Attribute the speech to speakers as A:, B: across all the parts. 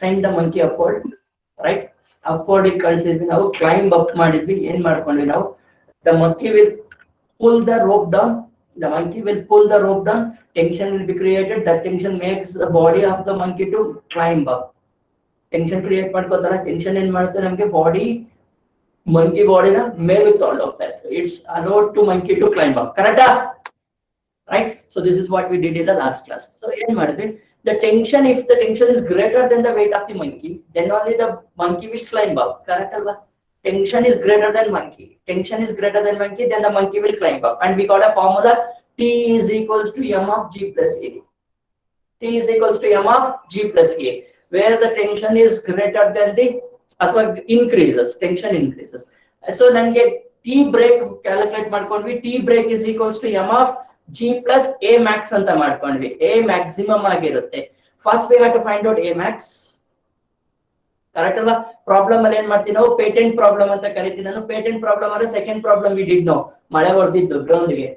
A: send the monkey upward, right? Upward ಕಳಿಸಿದ್ವಿ ನಾವು, climb up ಮಾಡಿದ್ವಿ. ಏನ್ ಮಾಡ್ಕೊಂಡ್ವಿ ನಾವು, the monkey will pull the rope down. The monkey will pull the rope down. Tension will be created. That tension makes the body of the monkey to climb up. Tension create ಮಾಡ್ಕೋತಾರ. Tension ಏನ್ ಮಾಡುತ್ತೆ ನಮಗೆ body, monkey ಬಾಡಿನ ಮೇಲೆ ತಗೊಂಡು ಹೋಗ್ತಾ ಇತ್ತು. It's allowed to monkey to climb up. Correcta? Right? So this is what we did in the last class. So ಏನ್ ಮಾಡಿದ್ವಿ, the tension, if the tension is greater than the weight of the monkey, then only the monkey will climb up. Correct alva? Tension is greater than monkey. Tension is greater than monkey, then the monkey will climb up. And we got a formula, T is equals to M of G plus A. T is equals to M of G plus A, where the tension is greater than the, ಅಥವಾ increases, tension increases. So nange T break calculate ಮಾಡ್ಕೊಂಡ್ವಿ. T break is equals to M of G plus A max ಅಂತ ಮಾಡ್ಕೊಂಡ್ವಿ. A maximum ಆಗಿರುತ್ತೆ. First we have to find out A max. Correct ಅಲ್ವಾ? Problem ಅಲ್ಲಿ ಏನ್ ಮಾಡ್ತೀವಿ ನಾವು, patent problem ಅಂತ ಕರಿತೀನಿ ನಾನು. ಪೇಟೆಂಟ್ ಪ್ರಾಬ್ಲಮ್ ಅಂದ್ರೆ second problem we did no, ಮಳೆ ಹೊಡೆದಿದ್ದು ಗ್ರೌಂಡ್ ಗೆ,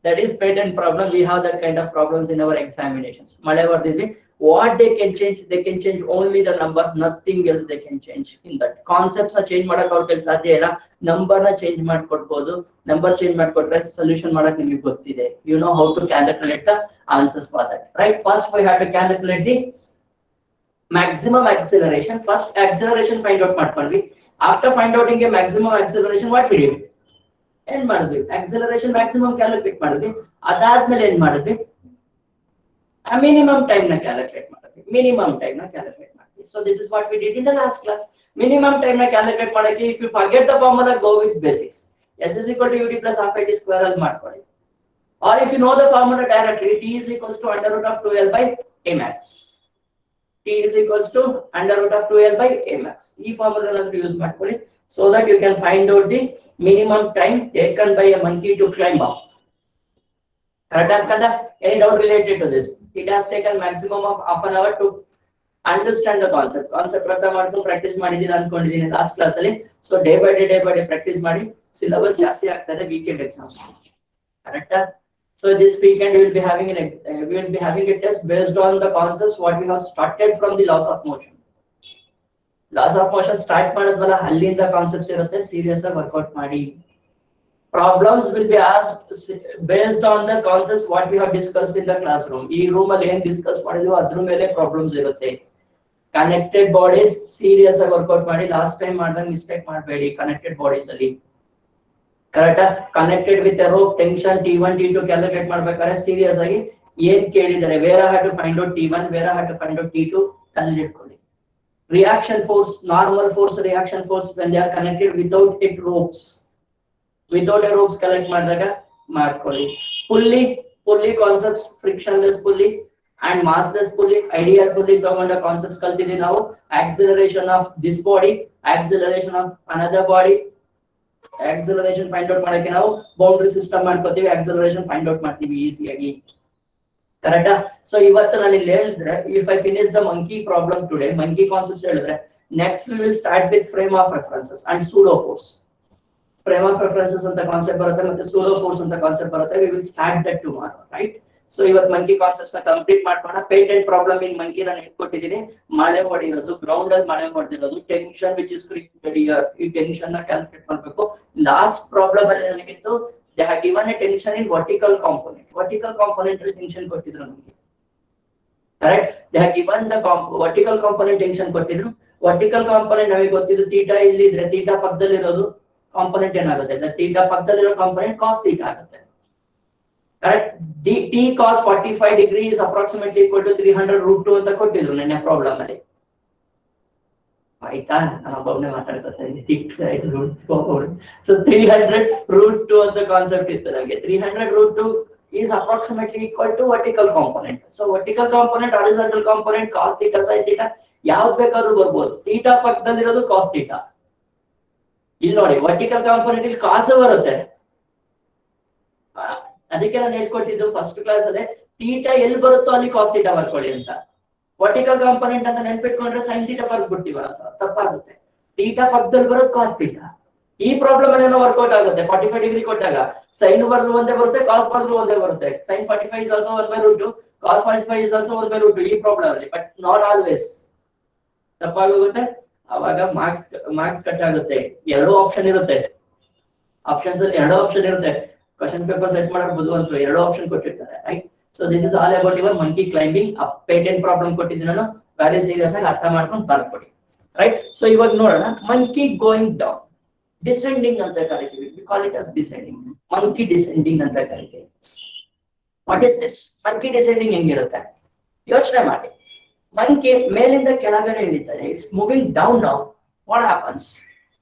A: that is patent problem. We have that kind of problems in our examinations. ಮಳೆ ಹೊಡೆದಿದ್ವಿ. What they can change, they can change only the number, nothing else they can change in that. Concepts ನ change ಮಾಡಕ್ ಅವ್ರ ಕೈಲಿ ಸಾಧ್ಯ ಇಲ್ಲ. Number ನ change ಮಾಡ್ಕೊಡ್ಬೋದು. ನಂಬರ್ ಚೇಂಜ್ ಮಾಡ್ಕೊಟ್ರೆ ಸೊಲ್ಯೂಷನ್ ಮಾಡಕ್ ನಿಮಗೆ ಗೊತ್ತಿದೆ. You know how to calculate the answers for that, right? First we have to calculate the maximum acceleration. First acceleration find out ಮಾಡ್ಕೊಂಡ್ವಿ. After find outing a maximum acceleration, what we did, ಏನ್ ಮಾಡಿದ್ವಿ, acceleration maximum calculate ಮಾಡಿದ್ವಿ. ಅದಾದ್ಮೇಲೆ ಏನ್ ಮಾಡಿದ್ವಿ, a minimum time ನ calculate ಮಾಡಿದ್ವಿ. minimum time ನ calculate ಮಾಡಿದ್ವಿ. So this is what we did in the last class. minimum time ನ calculate ಮಾಡಕ್ಕೆ, if you forget the formula, go with basics. S is equal to ud plus half it square ಅಲ್ಲಿ ಮಾಡ್ಕೊಳ್ಳಿ. Or if you know the formula directly, T is equals to under root of 2L by A max. T is equals to under root of 2L by A max. ಈ formula ಅನ್ನು use ಮಾಡ್ಕೊಳ್ಳಿ, so that you can find out the minimum time taken by a monkey to climb up. Correct? Any doubt related to this? It has taken maximum of half an hour to understand the concept. Concept ಅರ್ಥ ಮಾಡ್ಕೊಂಡು practice ಮಾಡಿದೀನಿ ಅನ್ಕೊಂಡಿದ್ದೀನಿ last class ಅಲ್ಲಿ. So day by day practice ಮಾಡಿ, syllabus ಜಾಸ್ತಿ ಆಗ್ತದೆ weekend exams. ಕರೆಕ್ಟಾ? So this weekend we will be having a test based on the concepts what we have started from the laws of motion. Laws of motion start ಮಾಡಿದ್ವಲ್ಲ, ಅಲ್ಲಿಂದ concepts ಇರುತ್ತೆ. Serious ಆಗಿ work out ಮಾಡಿ. Problems will be asked based on the concepts what we have discussed in the classroom. ಈ room ಅಲ್ಲಿ ಏನ್ discuss ಮಾಡಿದ್ವಿ ಅದ್ರ ಮೇಲೆ ಪ್ರಾಬ್ಲಮ್ಸ್ ಇರುತ್ತೆ. ಕನೆಕ್ಟೆಡ್ ಬಾಡೀಸ್ ಸೀರಿಯಸ್ ಆಗಿ ವರ್ಕೌಟ್ ಮಾಡಿ. ಲಾಸ್ಟ್ ಟೈಮ್ ಮಾಡಿದಾಗ ಮಿಸ್ಟೇಕ್ ಮಾಡಬೇಡಿ ಕನೆಕ್ಟೆಡ್ ಬಾಡೀಸ್ ಅಲ್ಲಿ. ಕರೆಕ್ಟಾ? Connected with rope, tension T1 T2 calculate ಮಾಡ್ಬೇಕಾದ್ರೆ ಸೀರಿಯಸ್ ಆಗಿ ಏನ್ ಕೇಳಿದ್ದಾರೆ, we're have to find out T1, we're have to find out T2 ಕಲ್ಲಿಟ್ಕೊಳ್ಳಿ. Reaction force, normal force, reaction force when they are connected without a ropes collect ಮಾಡಿದಾಗ ಮಾಡ್ಕೊಳ್ಳಿ. Pulley concepts, frictionless pulley and massless pulley, ideal pulley ತಗೊಂಡ concepts ಕಲ್ತಿದ್ದೀವಿ ನಾವು. Acceleration of this body, acceleration of another body. Acceleration find out ಮಾಡಕ್ಕೆ ನಾವು boundary system ಮಾಡ್ಕೋತೀವಿ, acceleration find out ಮಾಡ್ತೀವಿ ಈಸಿಯಾಗಿ. ಕರೆಕ್ಟಾ? ಸೊ ಇವತ್ತು ನಾನು ಇಲ್ಲಿ ಹೇಳಿದ್ರೆ, if I finish the monkey problem today, monkey concepts ಹೇಳಿದ್ರೆ, next we will start with frame of references and pseudo force. Frame of references ಅಂತ ಕಾನ್ಸೆಪ್ಟ್ ಬರುತ್ತೆ, ಮತ್ತೆ ಸೂಡೋ ಫೋರ್ಸ್ ಅಂತ ಕಾನ್ಸೆಪ್ಟ್ ಬರುತ್ತೆ. We will start that tomorrow, right? So ಇವತ್ತು monkey concepts ನ complete ಮಾಡ್ಕೋಣ. Patent problem in monkey ನಾನು ಹೇಳ್ಕೊಟ್ಟಿದ್ದೀನಿ. ಮಳೆ ಹೊಡೆಯೋದು, ಗ್ರೌಂಡ್ ಅಲ್ಲಿ ಮಳೆ ಹೊಡೆದಿರೋದು, tension which is created here, ಈ ಟೆನ್ಷನ್ ನ ಕ್ಯಾಲ್ಕುಲೇಟ್ ಮಾಡಬೇಕು. ಲಾಸ್ಟ್ ಪ್ರಾಬ್ಲಮ್ ಅಲ್ಲಿ ನನಗಿತ್ತು, they have given a tension in vertical component. Vertical component ಅಲ್ಲಿ ಟೆನ್ಷನ್ ಕೊಟ್ಟಿದ್ರು ನಮಗೆ. Correct? They have given the vertical component tension ಕೊಟ್ಟಿದ್ರು. ವರ್ಟಿಕಲ್ ಕಾಂಪೋನೆಂಟ್ ನಮಗೆ ಗೊತ್ತಿದ್ದು, ಥೀಟಾ ಇಲ್ಲಿ ಇದ್ರೆ ಥೀಟಾ ಪಕ್ಕದಲ್ಲಿರೋದು ಕಾಂಪೋನೆಂಟ್ ಏನಾಗುತ್ತೆ, ಥೀಟಾ ಪಕ್ಕದಲ್ಲಿರೋ ಕಾಂಪೋನೆಂಟ್ ಕಾಸ್ ಥೀಟಾ ಆಗುತ್ತೆ. Correct? T cos 45 degree is approximately equal to 300 root 2 ಅಂತ ಕೊಟ್ಟಿದ್ರು ನೆನ್ನೆ ಪ್ರಾಬ್ಲಮ್ ಅಲ್ಲಿ. ಆಯ್ತಾ? ನಾನು ಒಬ್ಬನೇ ಮಾತಾಡ್ತಾ ಇದ್ದೀನಿ. So 300 root 2 ಅಂತ ಕಾನ್ಸೆಪ್ಟ್ ಇತ್ತು ನಮಗೆ. 300 root 2 is approximately equal to vertical component. So vertical component, horizontal component, cos theta, sin theta ಯಾವ್ದು ಬೇಕಾದ್ರೂ ಬರ್ಬೋದು. ಥೀಟಾ ಪಕ್ಕದಲ್ಲಿರೋದು cos theta. ಇಲ್ಲಿ ನೋಡಿ, ವರ್ಟಿಕಲ್ ಕಾಂಪೋನೆಂಟ್ ಇಲ್ಲಿ ಕಾಸ್ ಬರುತ್ತೆ. ಅದಕ್ಕೆ ನಾನು ಹೇಳ್ಕೊಟ್ಟಿದ್ದು ಫಸ್ಟ್ ಕ್ಲಾಸ್ ಅಲ್ಲೇ, ಥೀಟಾ ಎಲ್ಲಿ ಬರುತ್ತೋ ಅಲ್ಲಿ ಕಾಸ್ ಥೀಟಾ ಬರ್ಕೊಳ್ಳಿ ಅಂತ. ವರ್ಟಿಕಲ್ ಕಾಂಪೋನೆಂಟ್ ಅಂತ ನೆನ್ಪಿಟ್ಕೊಂಡ್ರೆ ಸೈನ್ ಥೀಟಾ ಬರ್ಬಿಡ್ತೀವಲ್ಲ, ತಪ್ಪಾಗುತ್ತೆ. ಥೀಟಾ ಪಕ್ಕದಲ್ಲಿ ಬರೋದು ಕಾಸ್ ಥೀಟಾ. ಈ ಪ್ರಾಬ್ಲಮ್ ಅಲ್ಲೇನೋ ವರ್ಕೌಟ್ ಆಗುತ್ತೆ. 45 ಡಿಗ್ರಿ ಕೊಟ್ಟಾಗ ಸೈನ್ ಬರೋದು ಒಂದೇ ಬರುತ್ತೆ, ಕಾಸ್ ಬರೋದು ಒಂದೇ ಬರುತ್ತೆ. Sine 45 is also 1/√2, cos 45 is also 1/√2 ಈ ಪ್ರಾಬ್ಲಮ್ ಅಲ್ಲಿ, ಬಟ್ ನಾಟ್ ಆಲ್ವೇಸ್. ತಪ್ಪಾಗೋಗುತ್ತೆ, ಅವಾಗ ಮಾರ್ಕ್ಸ್ ಕಟ್ ಆಗುತ್ತೆ. ಎರಡು ಆಪ್ಷನ್ ಇರುತ್ತೆ, ಆಪ್ಷನ್ಸ್ ಅಲ್ಲಿ ಎರಡು ಆಪ್ಷನ್ ಇರುತ್ತೆ. ಕ್ವಶನ್ ಪೇಪರ್ ಸೆಟ್ ಮಾಡಕ್ ಬುದ್ಧಿವಂತರು ಎರಡು ಆಪ್ಷನ್ ಕೊಟ್ಟಿರ್ತಾರೆ, right. So this is all about your monkey climbing. Patent problem ಕೊಟ್ಟಿದ್ದೀನಿ ನಾನು, ವೆರಿ ಸೀರಿಯಸ್ ಆಗಿ ಅರ್ಥ ಮಾಡ್ಕೊಂಡು ಬರ್ಕೊಡಿ, ರೈಟ್. ಸೊ ಇವಾಗ ನೋಡೋಣ, ಮಂಕಿ ಗೋಯಿಂಗ್ ಡೌನ್, ಡಿಸೆಂಡಿಂಗ್ ಅಂತ ಕರಿತೀವಿ. We call it as descending. Monkey descending ಅಂತ ಕರಿತೀವಿ. What is this? Monkey descending ಹೆಂಗಿರುತ್ತೆ ಯೋಚನೆ ಮಾಡಿ. ಮಂಕಿ ಮೇಲಿಂದ ಕೆಳಗಡೆ ಇಳಿತಾರೆ, it's moving down now. What happens?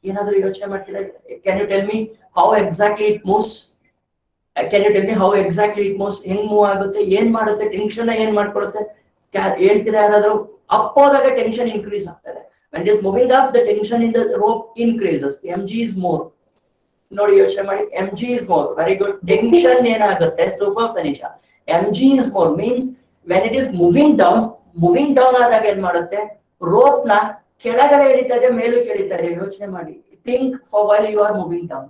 A: ಏನಾದ್ರೂ ಯೋಚನೆ ಮಾಡ್ತೀರಾ? Can you tell me how exactly it moves? Can you tell me how exactly it moves? ಹೆಂಗ್ ಮೂವ್ ಆಗುತ್ತೆ, ಏನ್ ಮಾಡುತ್ತೆ, ಟೆನ್ಷನ್ ಏನ್ ಮಾಡ್ಕೊಡುತ್ತೆ ಹೇಳ್ತೀರಾ ಯಾರಾದ್ರೂ? ಅಪ್ ಹೋದಾಗ ಟೆನ್ಷನ್ ಇನ್ಕ್ರೀಸ್ ಆಗ್ತದೆ. when it is moving up, the tension in the rope increases, mg is more. ನೋಡಿ ಯೋಚನೆ ಮಾಡಿ, mg is more. very good. Tension ಏನಾಗುತ್ತೆ? Super Tanisha. mg is more means when it is moving down ಆದಾಗ ಏನ್ ಮಾಡುತ್ತೆ? Rope ನ ಕೆಳಗಡೆ ಎಳಿತದೆ, ಮೇಲಕ್ಕೆ ಎಳಿತದೆ. ಯೋಚನೆ ಮಾಡಿ. think for while you are moving down.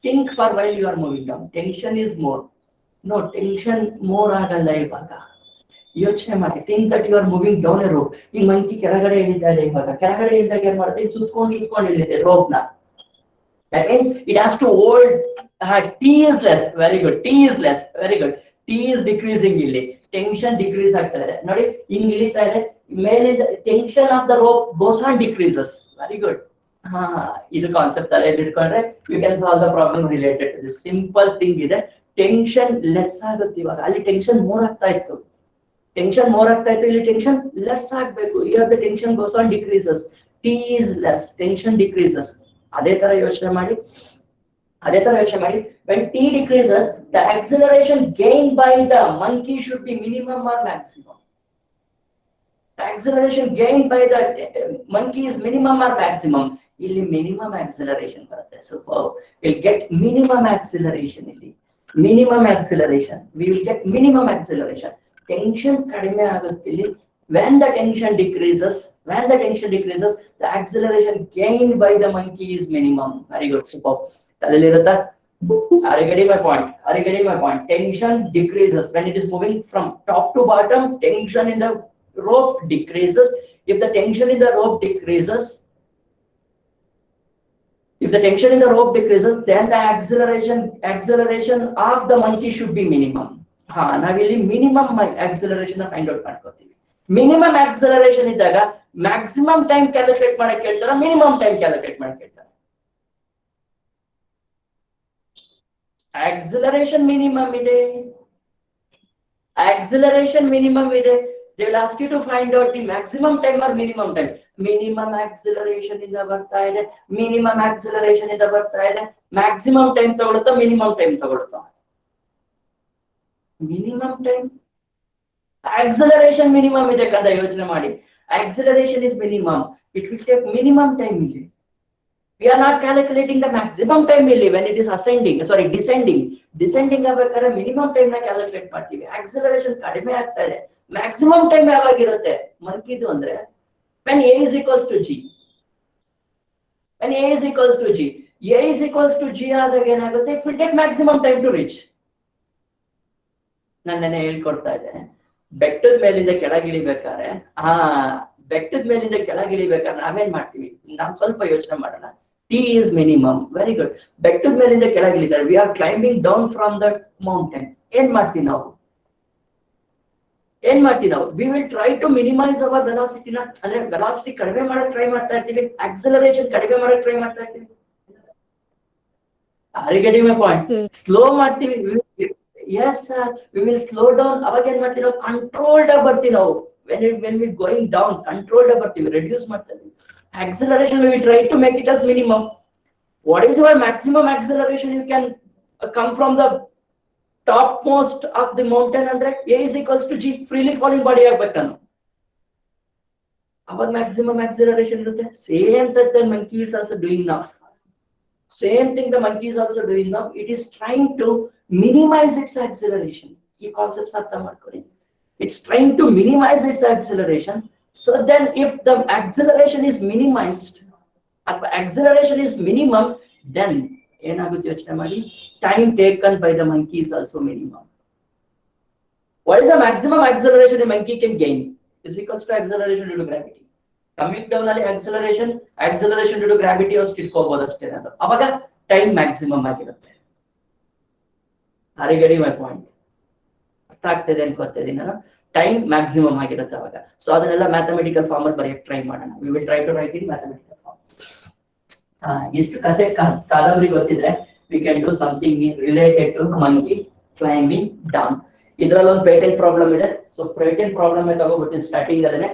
A: think for while you are moving down. tension is more. no, tension more ಆಗಲ್ಲ ಇವಾಗ. ಯೋಚನೆ ಮಾಡಿ. think that you are moving down a rope. ಈ ಮಂಕಿ ಕೆಳಗಡೆ ಎಳಿತಾ ಇದೆ. ಇವಾಗ ಕೆಳಗಡೆ ಇಳಿದಾಗ ಏನ್ ಮಾಡುತ್ತೆ? ಸುತ್ಕೊಂಡು ಇಳಿತೆ ರೋಪ್ ನ. that means it has to hold. t is less. very good. t is less. very good. t is decreasing. ಇಲ್ಲಿ ಟೆನ್ಷನ್ ಡಿಕ್ರೀಸ್ ಆಗ್ತಾ ಇದೆ ನೋಡಿ, ಹಿಂಗ್ ಇಳಿತಾ ಇದೆ. ಮೇಲಿಂದ tension of the rope goes on decreases. Very good. ಇದು ಕಾನ್ಸೆಪ್ಟ್ ಅಲ್ಲೇ ಇಟ್ಕೊಂಡ್ರೆ you can solve the problem related to this. Simple thing ಇದೆ. ಟೆನ್ಷನ್ ಲೆಸ್ ಆಗುತ್ತೆ ಇವಾಗ. ಅಲ್ಲಿ ಟೆನ್ಷನ್ ಮೋರ್ ಆಗ್ತಾ ಇತ್ತು, ಇಲ್ಲಿ ಟೆನ್ಷನ್ ಲೆಸ್ ಆಗ್ಬೇಕು. Here the tension goes on decreases. T is less, tension decreases. ಅದೇ ತರ ಯೋಚನೆ ಮಾಡಿ. when t decreases, the acceleration gained by the monkey should be minimum or maximum. The acceleration gained by the monkey is minimum or maximum. ಇಲ್ಲಿ minimum acceleration ಬರುತ್ತೆ. so we'll get minimum acceleration. ಇಲ್ಲಿ minimum acceleration, we will get minimum acceleration. tension ಕಡಿಮೆ ಆಗುತ್ತೆ ಇಲ್ಲಿ. when the tension decreases, the acceleration gained by the monkey is minimum. very good. super. ತಲೆಲಿರುತ್ತಾ? are you getting my point? tension decreases when it is moving from top to bottom. tension in the rope decreases. if the tension in the rope decreases, then the acceleration of the monkey should be minimum. ನಾವಿಲ್ಲಿ minimum acceleration find out ಮಾಡ್ಕೋತೀವಿ. Minimum acceleration ಇದ್ದಾಗ maximum time calculate ಮಾಡಕ್ ಹೇಳ್ತಾರ, minimum time calculate ಮಾಡಕ್ ಹೇಳ್ತಾರ. Acceleration minimum ಇದೆ. they will ask you to find out the maximum time or minimum time. minimum acceleration ಇಂದ ಬರ್ತಾ ಇದೆ, maximum time ತಗೊಳುತ್ತಾ, minimum time ತಗೊಳುತ್ತಾ? minimum time. acceleration minimum ಇದೆ ಕಂದ, ಯೋಚನೆ ಮಾಡಿ. acceleration is minimum, it will take minimum time ಇಲ್ಲಿ. we are not calculating the maximum time ಇಲ್ಲಿ when it is descending ಆಗಬೇಕಾದ್ರೆ minimum time ನ ಕ್ಯಾಲ್ಕುಲೇಟ್ ಮಾಡ್ತೀವಿ. acceleration ಕಡಿಮೆ ಆಗ್ತಾ ಇದೆ, maximum time ಯಾವಾಗಿರುತ್ತೆ ಮಂಕಿದು ಅಂದ್ರೆ when a is equals to g. ಆದಾಗ ಏನಾಗುತ್ತೆ? it will take maximum time to reach. ನಾನು ಹೇಳ್ಕೊಡ್ತಾ ಇದ್ದೇನೆ. ಬೆಟ್ಟದ ಮೇಲಿಂದ ಕೆಳಗಿಳಿಬೇಕಾದ್ರೆ ನಾವೇನ್ ಮಾಡ್ತೀವಿ? ನಾವು ಸ್ವಲ್ಪ ಯೋಚನೆ ಮಾಡೋಣ. t is minimum. very good. ಬೆಟ್ಟದ ಮೇಲಿಂದ ಕೆಳಗಿಳಿತಾರೆ, we are climbing down from the mountain. ಏನ್ ಮಾಡ್ತೀವಿ ನಾವು? we will try to minimize our velocity. ಅಂದ್ರೆ ವೆಲಾಸಿಟಿ ಕಡಿಮೆ ಮಾಡಕ್ ಟ್ರೈ ಮಾಡ್ತಾ ಇರ್ತೀವಿ, ಆಕ್ಸಿಲರೇಷನ್ ಕಡಿಮೆ ಮಾಡಕ್ ಟ್ರೈ ಮಾಡ್ತಾ ಇರ್ತೀವಿ. are you getting my point? Slow ಮಾಡ್ತೀವಿ. yes sir, we will slow down. ಅವಾಗ ಏನ್ ಮಾಡ್ತೀವಿ ನಾವು? ಕಂಟ್ರೋಲ್ಡ್ ಆಗಿ ಬರ್ತೀವಿ ನಾವು. when we going down, controlled ಆಗಿ ಬರ್ತೀವಿ, ರೆಡ್ಯೂಸ್ ಮಾಡ್ತಾ ಇದೀವಿ. acceleration we will try to make it as minimum. what is your maximum acceleration? you can come from the topmost of the mountain ಅಂದ್ರೆ a is equals to g, freely falling body ಆಗ್ಬೇಕು ನಾನು. ಅವಾಗ maximum acceleration ಇರುತ್ತೆ. same that the monkey is also doing now. same thing the monkey is also doing now. it is trying to minimize its acceleration. ಈ concepts ಅರ್ಥ ಮಾಡ್ಕೊಳ್ಳಿ. it's trying to minimize its acceleration. so then if the acceleration is minimized ಅಥವಾ acceleration is minimum, then ಏನಾಗುತ್ತೆ ಯೋಚನೆ ಮಾಡಿ? time taken by the monkey is also minimum. what is the maximum acceleration a monkey can gain? is equals to acceleration due to gravity. Coming down ಅಲ್ಲಿ acceleration due to gravity ಅಷ್ಟು ಇಟ್ಕೋಬಹುದು ಅಷ್ಟೇ. ಅದು ಅವಾಗ time maximum ಆಗಿರುತ್ತೆ. ಹರಿಗಡಿ my point ಅರ್ಥ ಆಗ್ತಿದೆ ಅನ್ಕೋತಿದ್ದೀನಿ ನಾನು. ಟೈಮ್ ಮ್ಯಾಕ್ಸಿಮಮ್ ಆಗಿರುತ್ತೆ ಅವಾಗ. ಸೊ ಅದನ್ನೆಲ್ಲ ಮ್ಯಾಥಮೆಟಿಕಲ್ ಫಾರ್ಮ್ ಅಲ್ಲಿ ಬರೆಯಕ್ಕೆ ಟ್ರೈ ಮಾಡೋಣ. We will try to write in mathematical form. ಇಷ್ಟು ಕಥೆ ಕಾದಂಬರಿ ಗೊತ್ತಿದ್ರೆ we can do something related to monkey climbing down. ಇದ್ರಲ್ಲಿ ಒಂದು ಪೇಟೆಂಟ್ ಪ್ರಾಬ್ಲಮ್ ಇದೆ. ಸೊ ಪೇಟೆಂಟ್ ಪ್ರಾಬ್ಲಮ್ ತಗೋಬಿಡ್ತೀನಿ ಸ್ಟಾರ್ಟಿಂಗ್ ಅಲ್ಲೇ,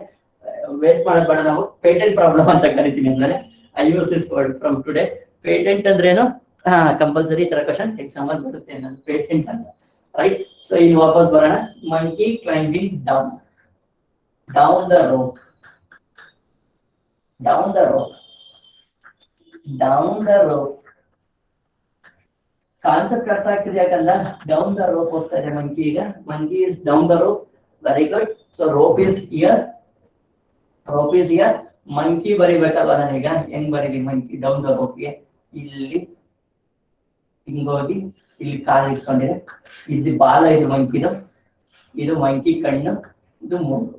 A: ವೇಸ್ಟ್ ಮಾಡೋದ್ ಬೇಡ. ನಾವು ಪೇಟೆಂಟ್ ಪ್ರಾಬ್ಲಮ್ ಅಂತ ಕರಿತೀನಿ ಅಂದ್ರೆ I use this word from today. Patent ಅಂದ್ರೇನು? ಕಂಪಲ್ಸರಿ ತರ ಕ್ವಶನ್ ಎಕ್ಸಾಮ್ ಅಲ್ಲಿ ಬರುತ್ತೆ ನಾನು ಪೇಟೆಂಟ್ ಅಂತ, ರೈಟ್? ಸೊ ಇಲ್ಲಿ ವಾಪಸ್ ಬರೋಣ. Monkey climbing down the rope, down the rope. Concept ಅರ್ಥ ಆಗ್ತಿದೆ ಯಾಕಂದ್ರೆ ಡೌನ್ ದ ರೋಪ್ ಹೋಗ್ತಾ ಇದೆ ಮಂಕಿ. ಈಗ monkey is down the rope. Very good. So rope is here, monkey ಬರಿಬೇಕಲ್ವ ನಾನೀಗ? ಹೆಂಗ್ ಬರೀಲಿ ಮಂಕಿ ಡೌನ್ ದ ರೋಪ್ಗೆ? ಇಲ್ಲಿ ಹಿಂಗೋಗಿ ಇಲ್ಲಿ ಕಾಲು ಇಟ್ಕೊಂಡಿದೆ. ಇದು ಬಾಲ, ಇದು ಮಂಕಿದು, ಇದು ಮಂಕಿ ಕಣ್ಣು, ಇದು ಮೂಗು.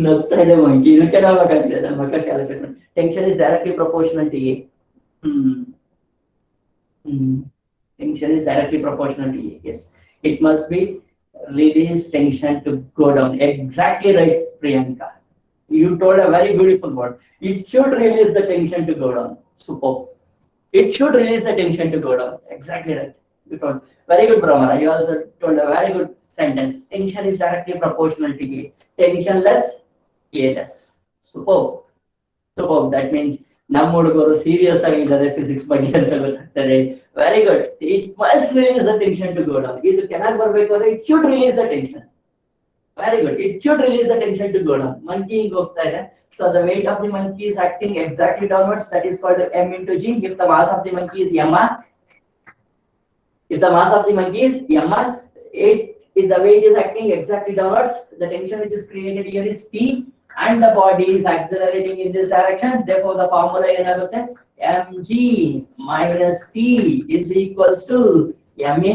A: ನಗ್ತಾ ಇದೆ ಮಂಕಿ. ಇದಕ್ಕೆ ನಾವಾಗಿದೆ ನನ್ನ ಮಕ್ಕ calculate. Tension is directly proportional to A. Tension is directly proportional to A. Yes, it must be release tension to go down. Exactly right, Priyanka. You told a very beautiful word. It should release the tension to go down. Superb. It should release the tension to go down. Exactly right. You told very good, Brahmana. You also told a very good sentence. Tension is directly proportional to A. Tension less, A less. Superb. That means ನಮ್ಮ ಹುಡುಗರು serious ಆಗಿದ್ದಾರೆ physics ಬಗ್ಗೆ ಅಂತ ಗೊತ್ತಾಗ್ತದೆ. Very good. It must release the tension to go down. ಇದು ಚೆನ್ನಾಗಿ ಬರ್ಬೇಕು ಅಂದ್ರೆ it should release the tension. Very good. It should release the tension to go down. Monkey ಹಿಂಗ್ ಹೋಗ್ತಾ ಇದೆ. So the weight of the monkey is acting exactly downwards. That is called m into g. If the mass of the monkey is m, if the weight is acting exactly downwards, the tension which is created here is T, and the body is accelerating in this direction. Therefore the formula ಏನಾಗುತ್ತೆ? mg minus t is equals to ma.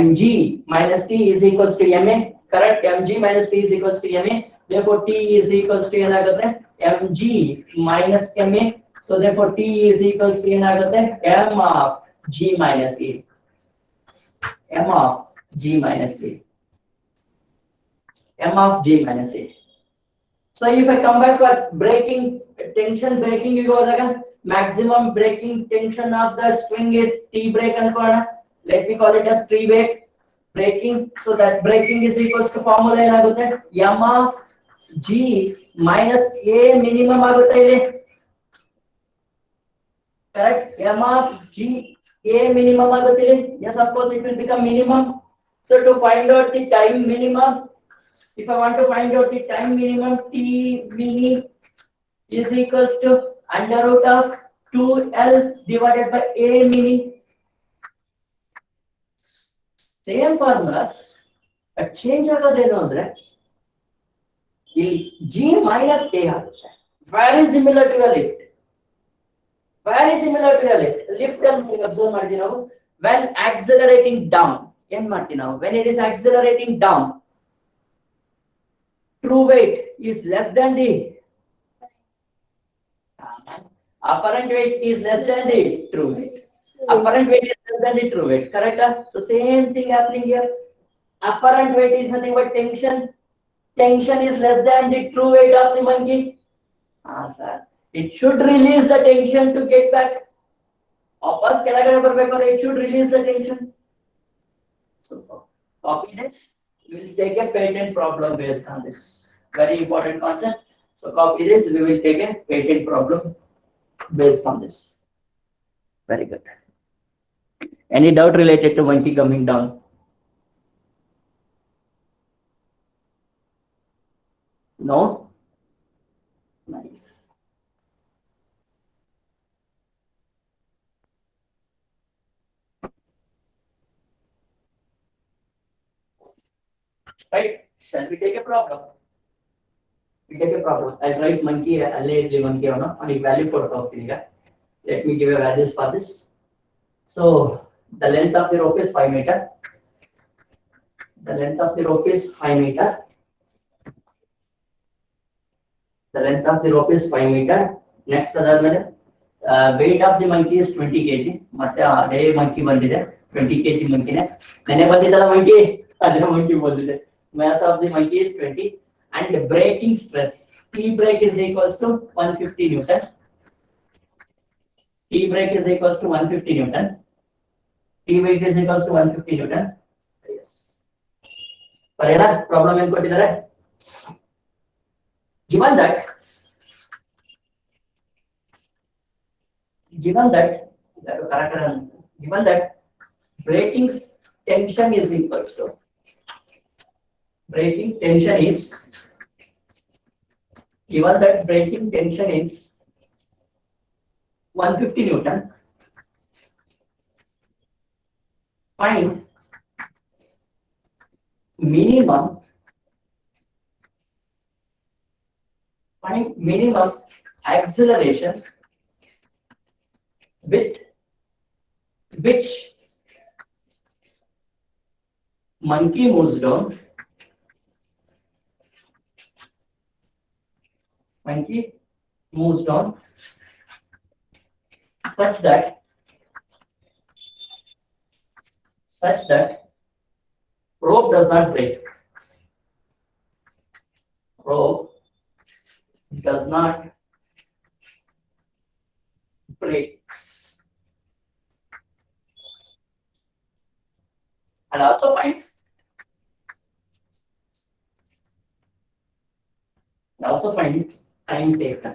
A: mg minus t is equals to ma. Correct? mg minus t is equals to ma. Therefore t is equals to ಏನಾಗುತ್ತೆ? mg minus ma. So therefore t is equals to ಏನಾಗುತ್ತೆ? m of g minus a. m of g minus a. m of g minus a. So if I come back for breaking tension, breaking you go like maximum breaking tension of the string is T break and let me call it as T breaking. So that breaking is equals to formula ಏನಾಗುತ್ತೆ? m of g minus a minimum ಆಗುತ್ತೆ ಇಲ್ಲಿ. Correct? m of g a minimum ಆಗುತ್ತೆ ಇಲ್ಲಿ. Yes, of course it will become minimum. So to find out the time minimum, if I want to find out the time minimum, T mini is equals to under root of 2L divided by A mini. Same formulas, but change ಆಗೋದೇನು ಅಂದ್ರೆ ಇಲ್ಲಿ G minus A ಆಗುತ್ತೆ. Very similar to a lift. Lift ಅಲ್ಲಿ observe ಮಾಡ್ತೀವಿ ನಾವು. When accelerating down, ಏನ್ ಮಾಡ್ತೀವಿ ನಾವು? When it is accelerating down, true weight is less than the apparent weight is less than the true weight. Apparent weight is less than the true weight. Correct? So same thing happening here. Apparent weight is nothing but tension. Tension is less than the true weight of the monkey. Sir. It should release the tension to get back. Opposite ಕೆಳಗಡೆ ಬರಬೇಕಾದ್ರೆ it should release the tension. So copy this. We will take a patent problem based on this. Very important concept. So copy this. We will take a patent problem based on this. Very good. Any doubt related to monkey coming down? No? Nice. Right? Shall we take a problem? We take a problem. I'll write monkey, allegedly monkey on a value for top. Let me give a values for this. So the length of the rope is 5 meters. The length of the rope is 5 meter. The length of the rope is 5 meter. Next, weight of the monkey is 20 kg. ಮತ್ತೆ ಅದೇ monkey ಬಂದಿದೆ 20 kg monkey ನೇ. ನೆನೆ ಬಂದಿದ್ದಲ್ಲ monkey, ಅದೇ monkey ಬಂದಿದೆ. Mass of the monkey is 20 and the braking stress T brake is equals to 150 Newton. T brake is equals to 150 Newton. T weight is equals to 150 Newton. Yes. Parena problem ಏನು ಕೊಟ್ಟಿದ್ದಾರೆ? Given that braking tension is equals to braking tension is given that braking tension is 150 Newton, find minimum acceleration with which monkey moves down such that rope does not break. Rope does not breaks. And also find time taken.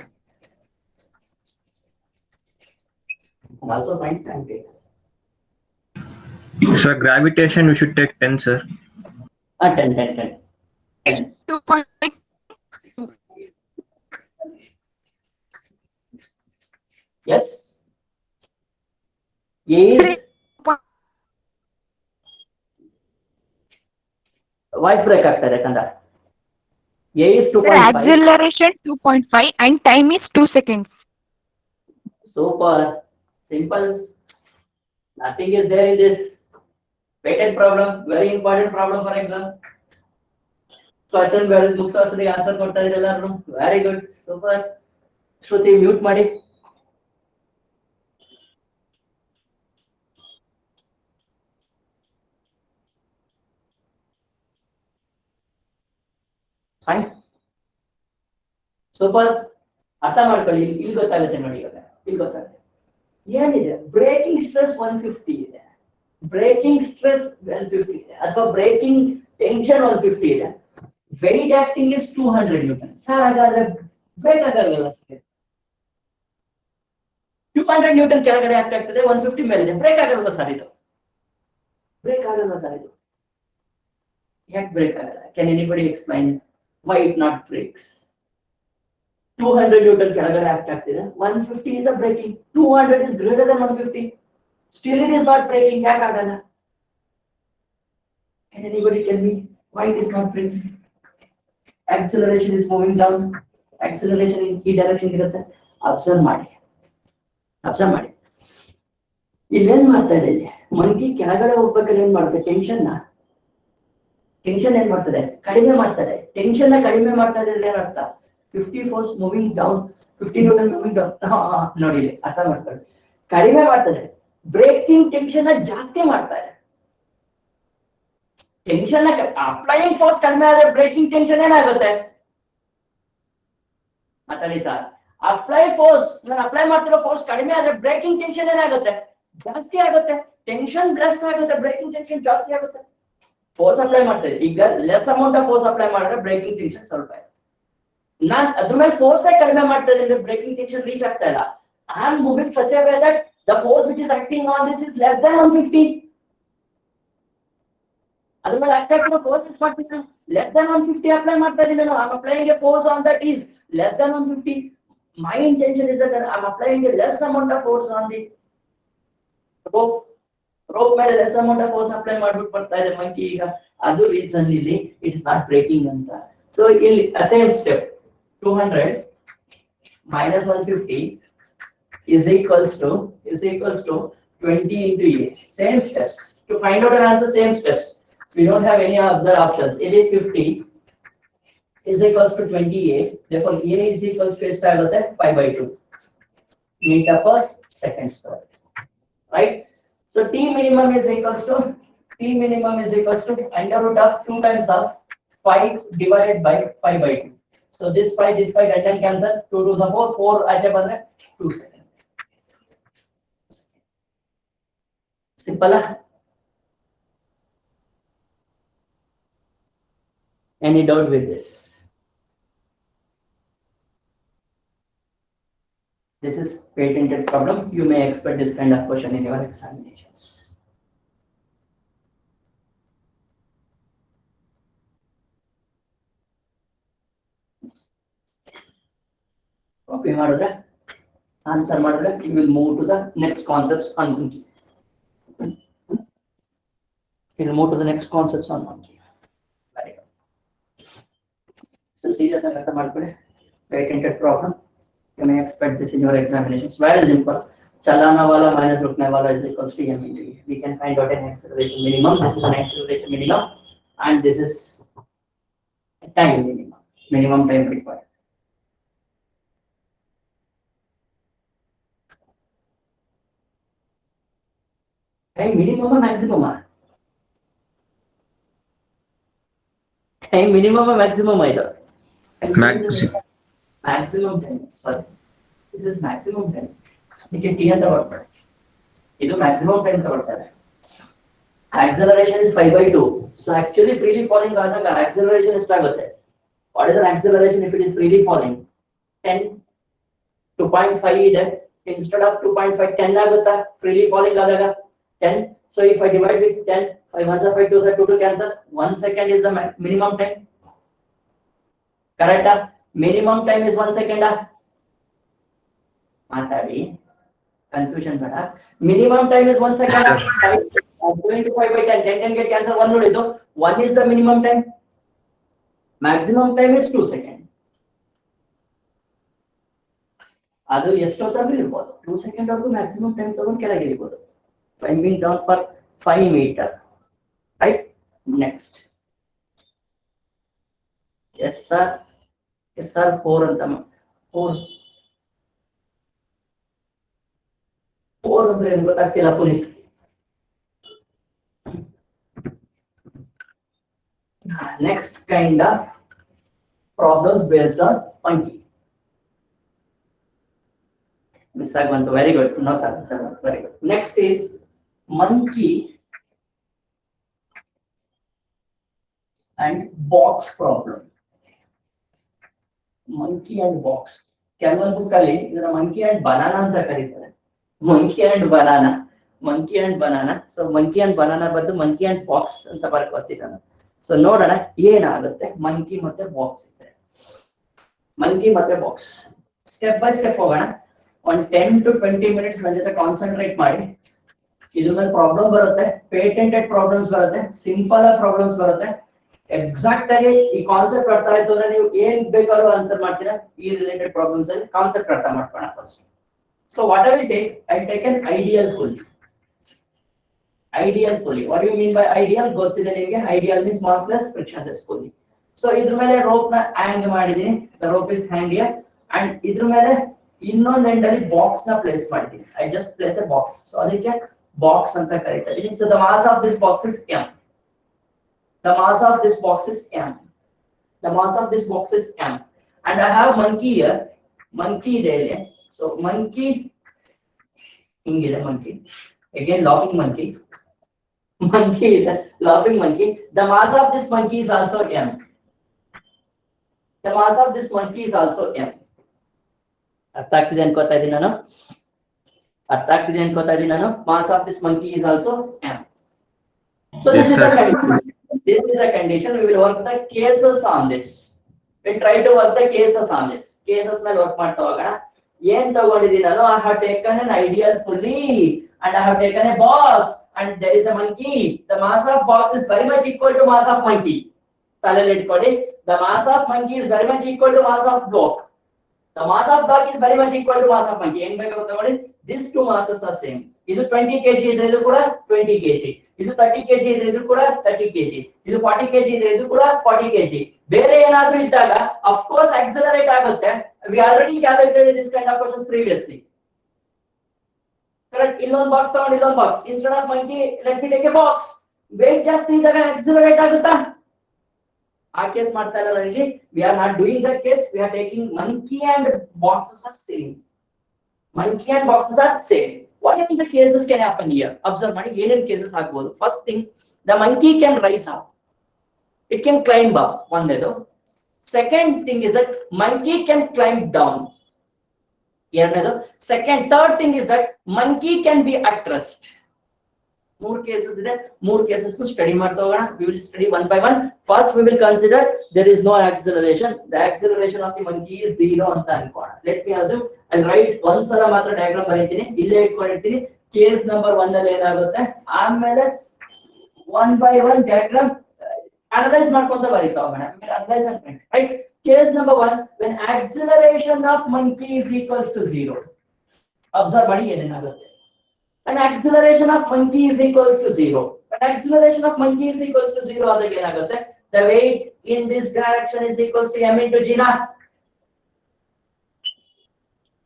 B: Sir, gravitation we should take 10, sir.
A: 10.
C: 2.5.
A: Yes. Is voice break ಆಗ್ತದೆ ಕಂದ. A is 2.5.
C: Acceleration 2.5 and time is 2 seconds.
A: Super simple. Nothing is there in this weighted problem. Very important problem for exam. Question well books also the answer ಕೊಡ್ತಾ ಇದ್ದೀರಾ ಎಲ್ಲರೂ. Very good. Super. ಶ್ರುತಿ mute ಮಾಡಿ. Fine. Super. ಅರ್ಥ ಮಾಡ್ಕೊಳ್ಳಿ, ಇಲ್ಲಿ ಗೊತ್ತಾಗುತ್ತೆ ನೋಡಿ. ಇವಾಗ ಇಲ್ಲಿ ಗೊತ್ತಾಗುತ್ತೆ ಏನಿದೆ. ಬ್ರೇಕಿಂಗ್ ಸ್ಟ್ರೆಸ್ 150 ಇದೆ, ಬ್ರೇಕಿಂಗ್ ಸ್ಟ್ರೆಸ್ 150 ಇದೆ, ಅಥವಾ ಬ್ರೇಕಿಂಗ್ ಟೆನ್ಷನ್ 150 ಇದೆ. Weight acting is 200 newton. Sir ಹಾಗಾದ್ರೆ ಬ್ರೇಕ್ ಆಗಲ್ವಲ್ಲ ಸರ್? 200 ನ್ಯೂಟನ್ ಕೆಳಗಡೆ ಆಗ್ತದೆ, 150 ಮೇಲಿದೆ, ಬ್ರೇಕ್ ಆಗಲ್ವಾ ಸರ್? ಇದು ಬ್ರೇಕ್ ಆಗಲ್ವಾ ಸರ್? ಇದು ಯಾಕೆ ಬ್ರೇಕ್ ಆಗಲ್ಲ? Can anybody explain why it not breaks? 200 Newton ಕೆಳಗಡೆ act ಆಗ್ತಿದೆ, 150 is a breaking, 200 is greater than 150, still it is not breaking. ಯಾಕೆ ಆಗಲ್ಲ? Can anybody tell me why it is not breaking? Acceleration is moving down, acceleration in ಈ direction ಇರುತ್ತೆ. Observe ಮಾಡಿ. ಇಲ್ಲೇನ್ ಮಾಡ್ತಾ ಇದೆ? ಮಂಕಿ ಕೆಳಗಡೆ ಹೋಗ್ಬೇಕಾದ್ರೆ ಏನ್ ಮಾಡುತ್ತೆ? ಟೆನ್ಷನ್ ಏನ್ ಮಾಡ್ತದೆ? ಕಡಿಮೆ ಮಾಡ್ತದೆ. ಟೆನ್ಷನ್ ಕಡಿಮೆ ಮಾಡ್ತಾ ಇದೆ ಅಂದ್ರೆ ಏನರ್ಥ? 50 force moving down, 50 Newton moving down. ನೋಡಿ ಅರ್ಥ ಮಾಡ್ಕೊಳ್ಳಿ. ಕಡಿಮೆ ಮಾಡ್ತದೆ, ಬ್ರೇಕಿಂಗ್ ಟೆನ್ಷನ್ ಜಾಸ್ತಿ ಮಾಡ್ತಾ ಇದೆ. ಟೆನ್ಷನ್ ಅಪ್ಲೈಯಿಂಗ್ ಫೋರ್ಸ್ ಕಡಿಮೆ ಆದ್ರೆ ಬ್ರೇಕಿಂಗ್ ಟೆನ್ಷನ್ ಏನಾಗುತ್ತೆ? ಮಾತಾಡಿ ಸರ್. ಅಪ್ಲೈ ಫೋರ್ಸ್, ನಾನು ಅಪ್ಲೈ ಮಾಡ್ತಿರೋ ಫೋರ್ಸ್ ಕಡಿಮೆ ಆದ್ರೆ ಬ್ರೇಕಿಂಗ್ ಟೆನ್ಷನ್ ಏನಾಗುತ್ತೆ? ಜಾಸ್ತಿ ಆಗುತ್ತೆ. ಟೆನ್ಷನ್ ಲೆಸ್ ಆಗುತ್ತೆ, ಬ್ರೇಕಿಂಗ್ ಟೆನ್ಷನ್ ಜಾಸ್ತಿ ಆಗುತ್ತೆ. ಫೋರ್ಸ್ ಅಪ್ಲೈ ಮಾಡ್ತಾ ಇದೆ, ಈಗ less amount of force apply ಮಾಡಿದ್ರೆ ಬ್ರೇಕಿಂಗ್ ಟೆನ್ಷನ್ ಸ್ವಲ್ಪ ಇದೆ. ನಾನ್ ಅದ್ರ ಮೇಲೆ ಫೋರ್ಸ್ ಕಡಿಮೆ ಮಾಡ್ತಾ ಇದ್ರೆ ಬ್ರೇಕಿಂಗ್ ಟೆನ್ಷನ್ ರೀಚ್ ಆಗ್ತಾ ಇಲ್ಲ. I am moving such A way that the force which is acting on this is less than 150. ಅದ್ರ ಮೇಲೆ ಆಕ್ಟ್ ಆಗ್ತಿರೋ ಫೋರ್ಸ್ ಇಸ್ ಮಾಡ್ತೀನಿ, ಲೆಸ್ ದನ್ 150 ಅಪ್ಲೈ ಮಾಡ್ತಾ ಇದ್ದೀನಿ ನಾನು. I am applying A force on that is less than 150. My intention is that I am applying a less amount of force on the rope ಮೇಲೆ less amount of force apply ಮಾಡ್ಬಿಟ್ಟು ಬರ್ತಾ ಇದೆ monkey. ಈಗ ಅದು reason ಇಲ್ಲಿ it is not breaking ಅಂತ. So ಇಲ್ಲಿ same step 200 minus 150 is equals to 20 into A. Same steps to find out an answer. Same steps. We don't have any other options. 50 is equals to 28. Therefore, A is equals to 5/2 meter per second square. Right? So T minimum is equals to under root of 2 times of 5 divided by 5/2. So this 5 and 10 cancel. 2 2s are 4. 4 acha bandre 2 seconds. Simple. Any doubt with this? This is patented problem. You may expect this kind of question in your examinations. Copy ಮಾಡಿದ್ರೆ answer ಮಾಡಿದ್ರೆ you will move to the next concepts on monkey. You will move to the next concepts on monkey. Very good. So serious ಆಗಿ ಅರ್ಥ ಮಾಡ್ಕೊಳ್ಳಿ. Patented problem. You may expect this in your examinations. Very simple. Chalana wala minus rukne wala is equals to m into e. We can find out an acceleration minimum. This is an acceleration minimum, and this is a time minimum. Minimum time required. Time minimum or maximum? Time minimum or maximum either? Maximum time. Sorry. This is maximum time. You can T and the word. This is maximum time. Acceleration is 5/2. So actually freely falling acceleration is what is an acceleration if it is freely falling? 10. 2.5 instead of 2.5, 10 agutta freely falling 10. So if I divide with 10, 5 1s are 5 2s are 2 to cancel. 1 second is the minimum time. Correct? Minimum time is 1 second. Matadi. Confusion bada. Minimum time is 1 second. I'm going to 5/10. 10 get cancel 1 no. 1 is the minimum time. Maximum time is 2 seconds. ಅದು ಎಷ್ಟೊತ್ತಾದ್ರೂ ಇರಬಹುದು 2 second ವರೆಗೂ maximum time ತಗೊಂಡು ಕೆಳಗೆ ಇರಬಹುದು. Time being down for 5 meter. Right? Next. Yes sir. Yes sir 4 ಅಂತಮ್ಮ 4 ಅಂದ್ರೆ ಏನು ಗೊತ್ತಾಗ್ತಿಲ್ಲ Puneeth. Next kind of problems based on monkey. Miss Agwanto, very good. No sir, very good. Next is monkey and box problem. Monkey and box. ಕೆಲವೊಂದು ಕಲಿ ಇದರ monkey and banana ಅಂತ ಕರೀತಾರೆ. Monkey and banana. So monkey and banana ಬದಲು monkey and box ಅಂತ ಬರ್ಕೋತೀನಿ ನಾನು. So ನೋಡೋಣ ಏನಾಗುತ್ತೆ monkey ಮತ್ತೆ box ಇದೆ. Monkey ಮತ್ತೆ box. ಸ್ಟೆಪ್ ಬೈ ಸ್ಟೆಪ್ ಹೋಗೋಣ. ಒಂದು 10 to 20 minutes ನನ್ನ ಜೊತೆ ಕಾನ್ಸಂಟ್ರೇಟ್ ಮಾಡಿ. ಇದ್ರ ಮೇಲೆ ಪ್ರಾಬ್ಲಮ್ ಬರುತ್ತೆ, ಪೇಟೆಂಟೆಡ್ ಪ್ರಾಬ್ಲಮ್ಸ್ ಬರುತ್ತೆ, ಸಿಂಪಲ್ ಪ್ರಾಬ್ಲಮ್ಸ್ ಬರುತ್ತೆ. ಎಕ್ಸಾಕ್ಟ್ ಆಗಿ ಈ ಕಾನ್ಸೆಪ್ಟ್ ಅರ್ಥ ಆಯ್ತು ಅಂದ್ರೆ ನೀವು ಏನ್ ಬೇಕಾದ್ರೂ ಆನ್ಸರ್ ಮಾಡ್ತೀರಾ. ಈ ರಿಲೇಟೆಡ್ ಪ್ರಾಬ್ಲಮ್ಸ್ ಅಲ್ಲಿ ಕಾನ್ಸೆಪ್ಟ್ ಅರ್ಥ ಮಾಡ್ಕೊಳ್ಳೋಣ first. So what I will take, I take an ideal pulley. Ideal pulley. What do you mean by ideal? ಗೊತ್ತಿದೆ ನಿಮಗೆ. Ideal means massless frictionless pulley. So ಇದ್ರ ಮೇಲೆ ರೋಪ್ ನ ಹ್ಯಾಂಗ್ ಮಾಡಿದೀನಿ. The rope is hanged here and ಇದ್ರ ಮೇಲೆ ಇನ್ನೊಂದು end ಅಲ್ಲಿ ಬಾಕ್ಸ್ ನ ಪ್ಲೇಸ್ ಮಾಡಿದೀನಿ. I just place a box. So ಅದಕ್ಕೆ ಬಾಕ್ಸ್ ಅಂತ ಕರೀತಾ ಇದೀನಿ. So the mass of this box is m. The mass of this box is m. The mass of this box is m. And I have monkey here. Monkey there. So monkey hingide monkey. Again laughing monkey. Monkey is a laughing monkey. The mass of this monkey is also m. The mass of this monkey is also m. ಅರ್ಥ ಆಗ್ತಿದೆ ಅನ್ಕೋತಾ ಇದ್ದೀನಿ ನಾನು. Mass of this monkey is also m. So this is the condition. This is a condition. We will work the cases on this. We'll try to work the cases on this. Cases ಮೇಲೆ work ಮಾಡ್ತಾ ಹೋಗೋಣ. ಏನ್ ತಗೊಂಡಿದ್ದೀನಿ ನಾನು? I have taken an ideal pulley and I have taken a box and there is a monkey. The mass of box is very much equal to mass of monkey. ತಲೆಯಲ್ಲಿ ಇಟ್ಕೊಳ್ಳಿ. The mass of monkey is very much equal to mass of dog. The mass of dog is very much equal to mass of monkey. ಏನ್ ಬೇಕಾಗುತ್ತೆ ತಗೊಳ್ಳಿ. these two masses are same. ಇದು 20 kg ಇದ್ರೆ ಇದು ಕೂಡ 20 kg, ಇದು 30 kg ಇದ್ರೆ ಇದು ಕೂಡ 30 kg, ಇದು 40 kg ಇದ್ರೆ ಇದು ಕೂಡ 40 kg. ಬೇರೆ ಏನಾದ್ರೂ ಇದ್ದಾಗ of course accelerate ಆಗುತ್ತೆ. We already calculated this kind of questions previously. Correct? ಇನ್ನೊಂದು ಬಾಕ್ಸ್ ತಗೊಂಡು ಇನ್ನೊಂದು box, instead of monkey let me take a box. weight ಜಾಸ್ತಿ ಇದ್ದಾಗ accelerate ಆಗುತ್ತಾ? ಆ ಕೇಸ್ ಮಾಡ್ತಾ ಇಲ್ಲ ಇಲ್ಲಿ. We are not doing that case. We are taking monkey and boxes are same. Monkey and boxes are same. What are the cases can happen here? Observe ಮಾಡಿ ಏನೇನ್ cases ಆಗಬಹುದು. First thing, the monkey can rise up. It can climb up. ಒಂದೇದು. Second thing is that monkey can climb down. ಎರಡನೇದು. Third thing is that monkey can be at rest. ಮೂರು cases ಇದೆ. ಮೂರು cases study ಮಾಡ್ತಾ ಹೋಗೋಣ. We will study one by one. First we will consider there is no acceleration. The acceleration of the monkey is 0 ಅಂತ ಅನ್ಕೋಣ. Let me assume I'll write ಒಂದ್ಸಲ ಮಾತ್ರ diagram ಬರೀತೀನಿ, ಇಲ್ಲೇ ಇಟ್ಕೊಂಡಿರ್ತೀನಿ. ಕೇಸ್ ನಂಬರ್ 1 ಅಲ್ಲಿ ಏನಾಗುತ್ತೆ, ಆಮೇಲೆ one by one diagram analyse ಮಾಡ್ಕೊಂತ ಬರೀತಾ ಹೋಗೋಣ. Analyse and print. Right. Case number 1, when acceleration of monkey is equals to 0. Observe ಮಾಡಿ ಏನೇನಾಗುತ್ತೆ. When acceleration of monkey is equals to 0. When acceleration of monkey is equals to 0 ಆದಾಗ ಏನಾಗುತ್ತೆ, the weight in this direction is equals to m into g naught.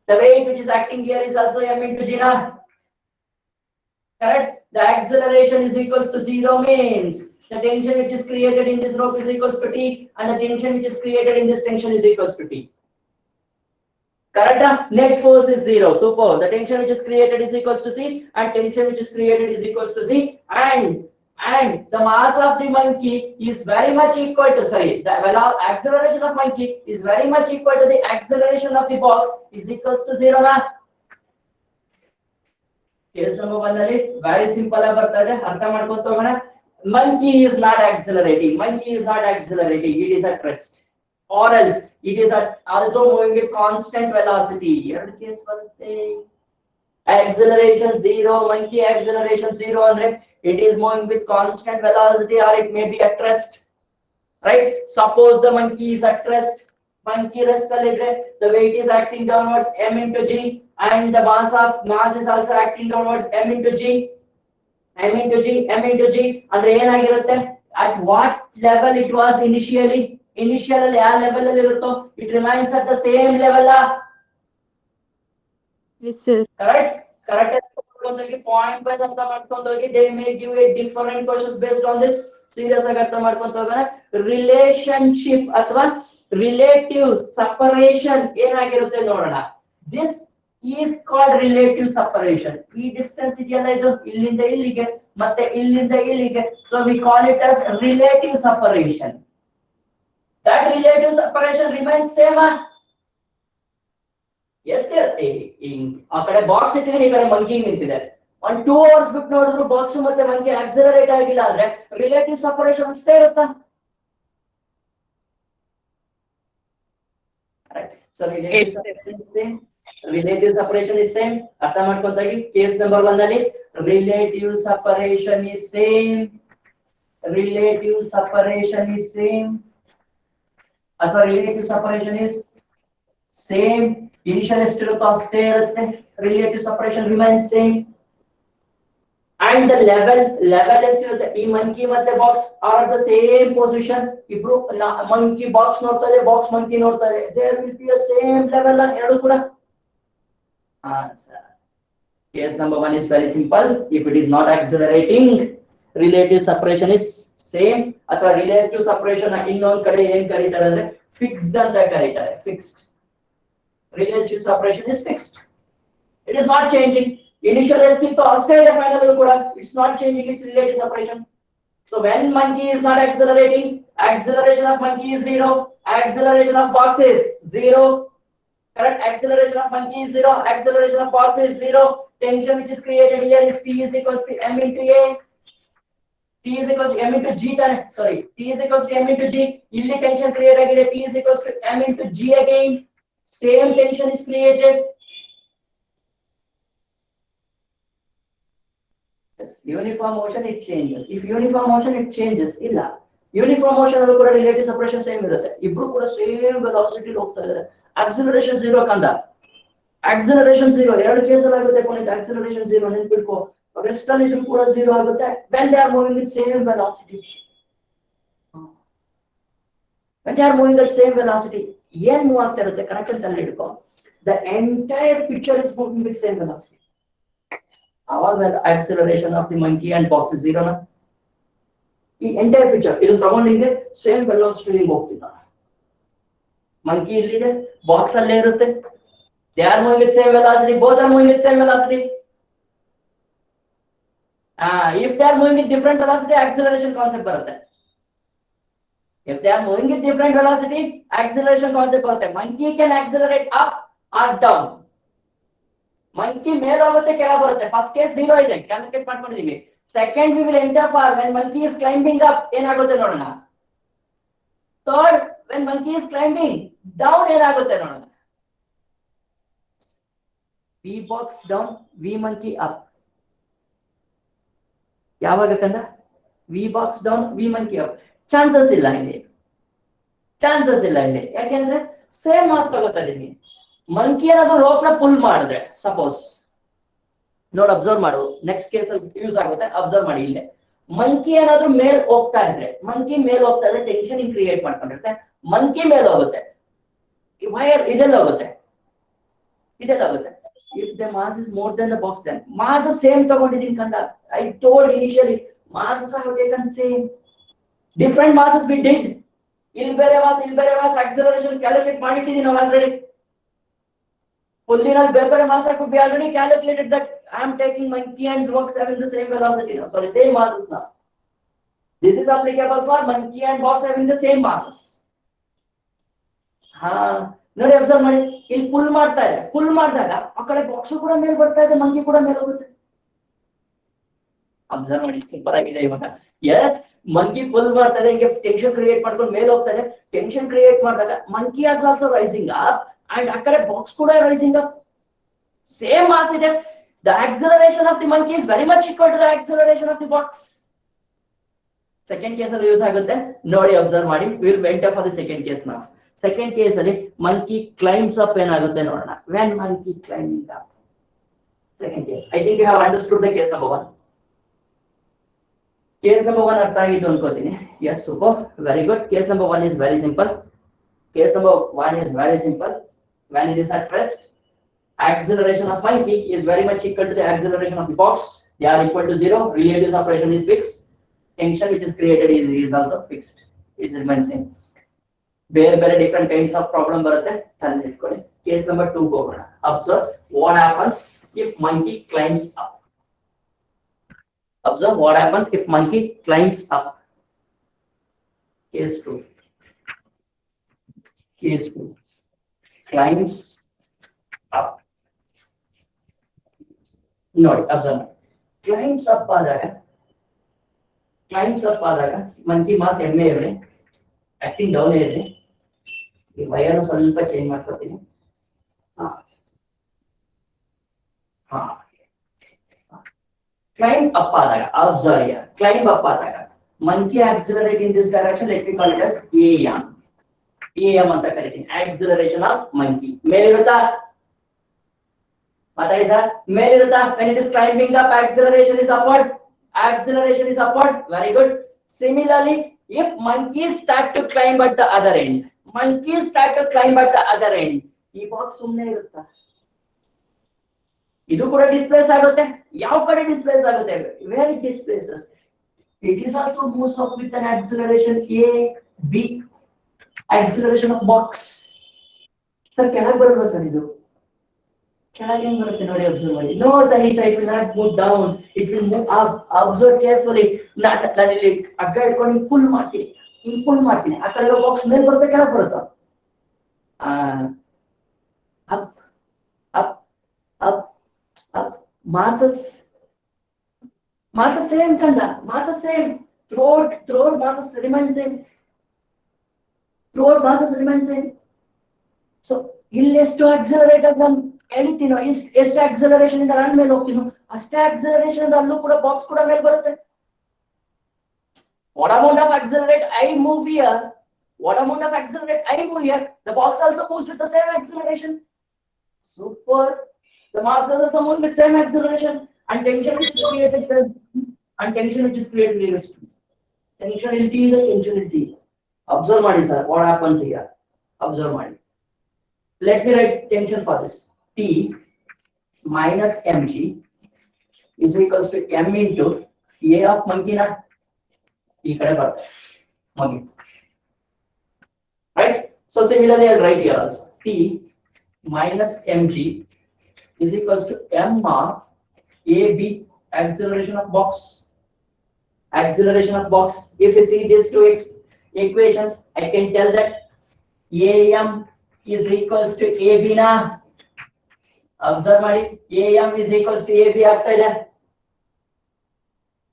A: The weight which is acting here is also m into g naught. Correct? The acceleration is equals to 0 means the tension which is created in this rope is equals to T, and the tension which is created in this tension is equals to T. Correct? Net force is 0. Super. The tension which is created is equals to C, and tension which is created is equals to C, and the mass of the monkey is very much equal to, the acceleration of monkey is very much equal to the acceleration of the box is equals to 0 na. Case number 1 ಅಲ್ಲಿ very simple ಆಗಿ ಬರ್ತದೆ, ಅರ್ಥ ಮಾಡ್ಕೊಂತ ಹೋಗೋಣ. Monkey is not accelerating. Monkey is not accelerating. It is at rest. Or else it is also moving with constant velocity. ಎರಡು case ಬರುತ್ತೆ. Acceleration 0, monkey acceleration 0 ಅಂದ್ರೆ it is moving with constant velocity, or it may be at rest. Right? Suppose the monkey is at rest. Monkey rest allitre, the weight is acting downwards m into g, and the mass is also acting downwards m into g. m into g ಅಂದ್ರೆ ಏನಾಗಿರುತ್ತೆ, at what level it was initially. Initial ಅಲ್ಲಿ ಯಾವ level ಅಲ್ಲಿ ಇರುತ್ತೋ it remains at the same level.
C: Yes, sir.
A: Correct point wise ಅರ್ಥ ಮಾಡ್ಕೊಂಡು ಹೋಗಿ. They may give a different questions based on this. Serious ಆಗಿ ಅರ್ಥ ಮಾಡ್ಕೊಂಡು ಹೋಗೋಣ. Relationship ಅಥವಾ relative separation ಏನಾಗಿರುತ್ತೆ ನೋಡೋಣ. This is called relative separation. ಈ ಡಿಸ್ಟೆನ್ಸ್ ಇದೆಯಲ್ಲ, ಇದು ಇಲ್ಲಿಂದ ಇಲ್ಲಿಗೆ ಮತ್ತೆ ಇಲ್ಲಿಂದ ಇಲ್ಲಿಗೆ, so we call it as relative separation. That relative separation remains same. Yes, ಆ ಕಡೆ ಬಾಕ್ಸ್ ಇಟ್ಟಿದ್ರೆ ಈ ಕಡೆ ಮಂಕಿ ನಿಂತಿದೆ. 1-2 hours ಬಿಟ್ಟು ನೋಡಿದ್ರು ಬಾಕ್ಸ್ ಮತ್ತೆ ಮಂಕಿ ಆಕ್ಸಲರೇಟ್ ಆಗಿಲ್ಲ ಅಂದ್ರೆ ರಿಲೇಟಿವ್ ಸಪರೇಷನ್ ಅಷ್ಟೇ ಇರುತ್ತಾ? So relative separation is same. ಅರ್ಥ ಮಾಡ್ಕೊಂತಾಗಿ ಕೇಸ್ ನಂಬರ್ 1 ಅಲ್ಲಿ relative separation is same. ಅಥವಾ relative separation is same. Initial ಎಷ್ಟಿರುತ್ತೋ ಅಷ್ಟೇ ಇರುತ್ತೆ. Relative separation remains same. And the level ಎಷ್ಟಿರುತ್ತೆ, ಈ ಮಂಕಿ ಮತ್ತೆ box are the same position. ಇಬ್ರು ಮಂಕಿ ಬಾಕ್ಸ್ ನೋಡ್ತಾ ಇದೆ, ಬಾಕ್ಸ್ ಮಂಕಿ ನೋಡ್ತಾ ಇದೆ. There will be a same level ಎರಡು ಕೂಡ. Answer. Case number 1 is very simple. If it is not accelerating, relative separation is same. ಅಥವಾ relative separation ಇನ್ನೊಂದು ಕಡೆ ಏನ್ ಕರೀತಾರೆ ಅಂದ್ರೆ fixed ಅಂತ ಕರೀತಾರೆ. Fixed. Relative separation is fixed. It is not changing. Initial ಎಷ್ಟಿತ್ತು ಅಷ್ಟೇ ಇದೆ ಫೈನಲ್ ಕೂಡ. It's not changing its relative separation. So when monkey is not accelerating, acceleration of monkey is 0. Acceleration of box is 0. Correct? Acceleration of monkey is 0. Acceleration of box is 0. Tension which is created here is T is equals to m into a. T is equals to m into g. T is equals to m into g. Illi tension create agide. T is equals to m into g again. Same tension is created. Yes. Uniform motion it changes. If uniform motion it changes, illa. Uniform motion allu kuda relative separation same irutte. Ibru kuda same velocity ಹೋಗ್ತಾ ಇದ್ದಾರೆ. Acceleration 0 ಕಂಡ. Acceleration 0 ಎರಡು ಕೇಸಲ್ಲಿ ಆಗುತ್ತೆ Puneeth acceleration 0 ನೆನ್ಪಿಟ್ಕೋ rest ಅಲ್ಲಿ ಇದ್ರೂ ಕೂಡ 0 ಆಗುತ್ತೆ when they are moving with same velocity when they are moving at same velocity ಏನ್ ಮೂವ್ ಆಗ್ತಾ ಇರುತ್ತೆ ಕರೆಕ್ಟ್ ಅಲ್ಲಿ ಇಟ್ಕೋ the entire picture is moving with same velocity ಅವಾಗ acceleration of the monkey and box is 0 ನ ಈ entire picture ಇದು ತಗೊಂಡಿದೆ ಸೇಮ್ ವೆಲಾಸಿಟಿ ಹೋಗ್ತಿದ್ದ ಮಂಕಿ ಇಲ್ಲಿದೆ ಬಾಕ್ಸ್ ಅಲ್ಲೇ ಇರುತ್ತೆ they are moving with same velocity both are moving with same velocity if they are moving with different velocity acceleration concept ಬರುತ್ತೆ if they are moving with different velocity acceleration concept ಬರುತ್ತೆ monkey can accelerate up or down monkey ಮೇಲೆ ಹೋಗುತ್ತೆ ಕೆಳಗೆ ಬರುತ್ತೆ first case 0 ಇದೆ calculate ಮಾಡ್ಕೊಂಡಿದೀವಿ second we will enter for when monkey is climbing up ಏನಾಗುತ್ತೆ ನೋಡೋಣ third when monkey is climbing down ಏನಾಗುತ್ತೆ ನೋಡೋಣ V box down V monkey up ಯಾವಾಗ ಕಂದ V box down V monkey up chances ಇಲ್ಲ ಇಲ್ಲಿ ಯಾಕೆಂದ್ರೆ ಸೇಮ್ ಮಾಸ್ ತಗೋತಾ ಇದೀನಿ ಮಂಕಿ ಏನಾದ್ರು ರೋಪ್ ನ ಪುಲ್ ಮಾಡಿದ್ರೆ ಸಪೋಸ್ ನೋಡಿ ಅಬ್ಸರ್ವ್ ಮಾಡು ನೆಕ್ಸ್ಟ್ ಕೇಸ್ ಅಲ್ಲಿ ಯೂಸ್ ಆಗುತ್ತೆ ಅಬ್ಸರ್ವ್ ಮಾಡಿ ಇಲ್ಲೇ ಮಂಕಿ ಏನಾದ್ರು ಮೇಲ್ ಹೋಗ್ತಾ ಇದ್ರೆ ಟೆನ್ಷನ್ ಕ್ರಿಯೇಟ್ ಮಾಡ್ಕೊಂಡಿರುತ್ತೆ ಮಂಕಿ ಮೇಲೆ ಹೋಗುತ್ತೆ ವೈರ್ ಇದೆಲ್ಲ ಹೋಗುತ್ತೆ if the mass is more than the box then mass same ತಗೊಂಡಿದ್ದೀನಿ ಕಂದ I told initially masses have taken same different masses we did ಇಲ್ಲಿ ಬೇರೆ ಮಾಸ್ acceleration calculate ಮಾಡಿಟ್ಟಿದ್ದೀನಿ ನಾವು ಆಲ್ರೆಡಿ ಪುಲ್ಲಿನಲ್ಲಿ ಬೇರೆ mass could be already calculated that I am taking monkey and box having the same velocity now same masses now this is applicable for monkey and box having the same masses ನೋಡಿ observe ಮಾಡಿ ಇಲ್ಲಿ full ಮಾಡ್ತಾ ಇದೆ full ಮಾಡಿದಾಗ ಆ ಕಡೆ box ಕೂಡ ಮೇಲೆ ಬರ್ತಾ ಇದೆ ಮಂಕಿ ಕೂಡ ಮೇಲೆ ಹೋಗುತ್ತೆ ಅಬ್ಸರ್ವ್ ಮಾಡಿ ಸೂಪರ್ ಆಗಿದೆ ಇವಾಗ ಎಸ್ ಮಂಕಿ ಪುಲ್ ಮಾಡ್ತಾ ಇದೆ ಹಿಂಗೆ ಟೆನ್ಷನ್ ಕ್ರಿಯೇಟ್ ಮಾಡ್ಕೊಂಡು ಮೇಲೆ ಹೋಗ್ತಾ ಇದೆ ಟೆನ್ಷನ್ ಕ್ರಿಯೇಟ್ ಮಾಡಿದಾಗ monkey as also rising up and ಆ ಕಡೆ ಬಾಕ್ಸ್ ಕೂಡ ರೈಸಿಂಗ್ ಅಪ್ ಸೇಮ್ ಮಾಸ್ ಇದೆ the acceleration of the monkey is very much equal to the acceleration of the box second case ಅಲ್ಲಿ ಯೂಸ್ ಆಗುತ್ತೆ ನೋಡಿ observe ಮಾಡಿ will went for the second case ನಾವು second case ಅಲ್ಲಿ monkey climbs up ಏನಾಗುತ್ತೆ ನೋಡೋಣ when monkey climbing up second case I think you have understood the case number 1 case number 1 ಅರ್ಥ ಆಗಿತ್ತು ಅನ್ಕೋತೀನಿ yes super very good case number 1 is very simple when it is at rest acceleration of monkey is very much equal to the acceleration of the box they are equal to 0 relative separation is fixed tension which is created is also fixed it remains same ಬೇರೆ different kinds of problem ಬರುತ್ತೆ ತಂದು ಇಟ್ಕೊಳ್ಳಿ case number 2 ಹೋಗೋಣ observe what happens if monkey climbs up case 2 climbs up ನೋಡಿ observe climbs up ಆದಾಗ monkey mass ma ಇರಲಿ acting down ಇರಲಿ ಈ ವೈರ್ ಸ್ವಲ್ಪ ಚೇಂಜ್ ಮಾಡ್ಕೊತೀನಿ climb up ಆದಾಗ observe here climb up ಆದಾಗ monkey accelerate in this direction let me call it as am ಅಂತ ಕರೀತೀನಿ acceleration of monkey ಮೇಲಿರುತ್ತಾ ಮಾತಾಡಿ sir ಮೇಲಿರುತ್ತಾ when it is climbing up acceleration is upward very good similarly if monkeys start to climb at the other end ಈ box ಸುಮ್ಮನೆ ಇರುತ್ತಾ ಇದು ಕೂಡ displays ಆಗುತ್ತೆ ಯಾವ ಕಡೆ ಡಿಸ್ಪ್ಲೇಸ್ ಆಗುತ್ತೆ where it displaces it is also moves up with an acceleration a b acceleration of box sir ಕೆಳಗೆ ಬರಲ್ವಾ ಸರ್ ಇದು ಕೆಳಗೆ ಹೆಂಗ್ ಬರುತ್ತೆ ನೋಡಿ ಅಬ್ಸರ್ವ್ ಮಾಡಿ no Tanisha it will not move down it will move up observe carefully ನಾನು ಇಲ್ಲಿ ಅಗ್ಗ ಇಟ್ಕೊಂಡು ಪುಲ್ ಮಾಡ್ತೀನಿ ಆ ಕಡೆ ಬಾಕ್ಸ್ ಮೇಲೆ ಬರುತ್ತೆ ಕೆಳಗೆ ಬರುತ್ತಾ up masses same kanda masses same throughout masses remain same so illestu accelerate agam ಎಳಿತೀನೋ ಎಷ್ಟು acceleration ಇಂದ ರನ್ ಮೇಲೆ ಹೋಗ್ತೀನೋ ಅಷ್ಟೇ acceleration ಇಂದ ಅಲ್ಲೂ ಕೂಡ ಬಾಕ್ಸ್ ಕೂಡ ಮೇಲೆ ಬರುತ್ತೆ what amount of accelerate I move here the box also moves with the same acceleration Super. The mass is someone with same acceleration and tension which is created and tension which is created is tension in T is a tension in T. Observe madi sir, what happens here? Observe madi. Let me write tension for this. T minus mg is equals to m into a of monkey na ಈ ಕಡೆ ಬರುತ್ತೆ monkey. Right? So similarly, I'll write here also. T minus mg is equals to m of AB, acceleration of box. Acceleration of box. If you see these two equations, I can tell that AM is equals to AB na. Observe ಮಾಡಿ AM is equals to AB ಆಗ್ತಾ ಇದೆ.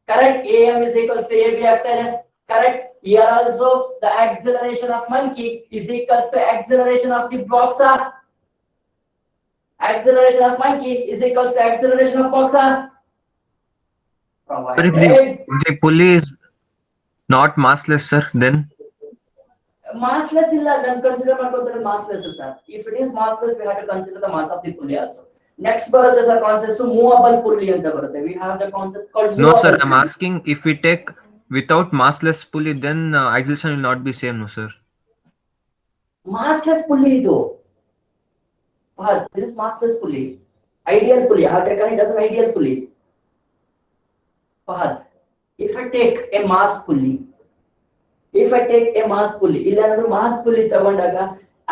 A: Correct? AM is equals to AB ಆಗ್ತಾ ಇದೆ. Correct? Here also the acceleration of monkey is equals to acceleration of the box. Acceleration of monkey is equals to acceleration of box.
B: But if the pulley is not massless, sir, then
A: massless illa, then consider ಮಾಡ್ಕೊತಾರೆ massless sir. If it is massless, we have to consider the mass of the pulley also. Next ಬರುತ್ತೆ sir concept movable pulley ಅಂತ ಬರುತ್ತೆ. We have the concept called
B: no sir,
A: movable
B: I'm asking if we take without massless pulley, then acceleration will not be same, no sir.
A: massless pulley ಇದು. This is massless pulley. Ideal pulley. I have taken it as an ideal pulley. If I take a mass pulley, ಇಲ್ಲಾಂದ್ರೆ mass pulley ತಗೊಂಡಾಗ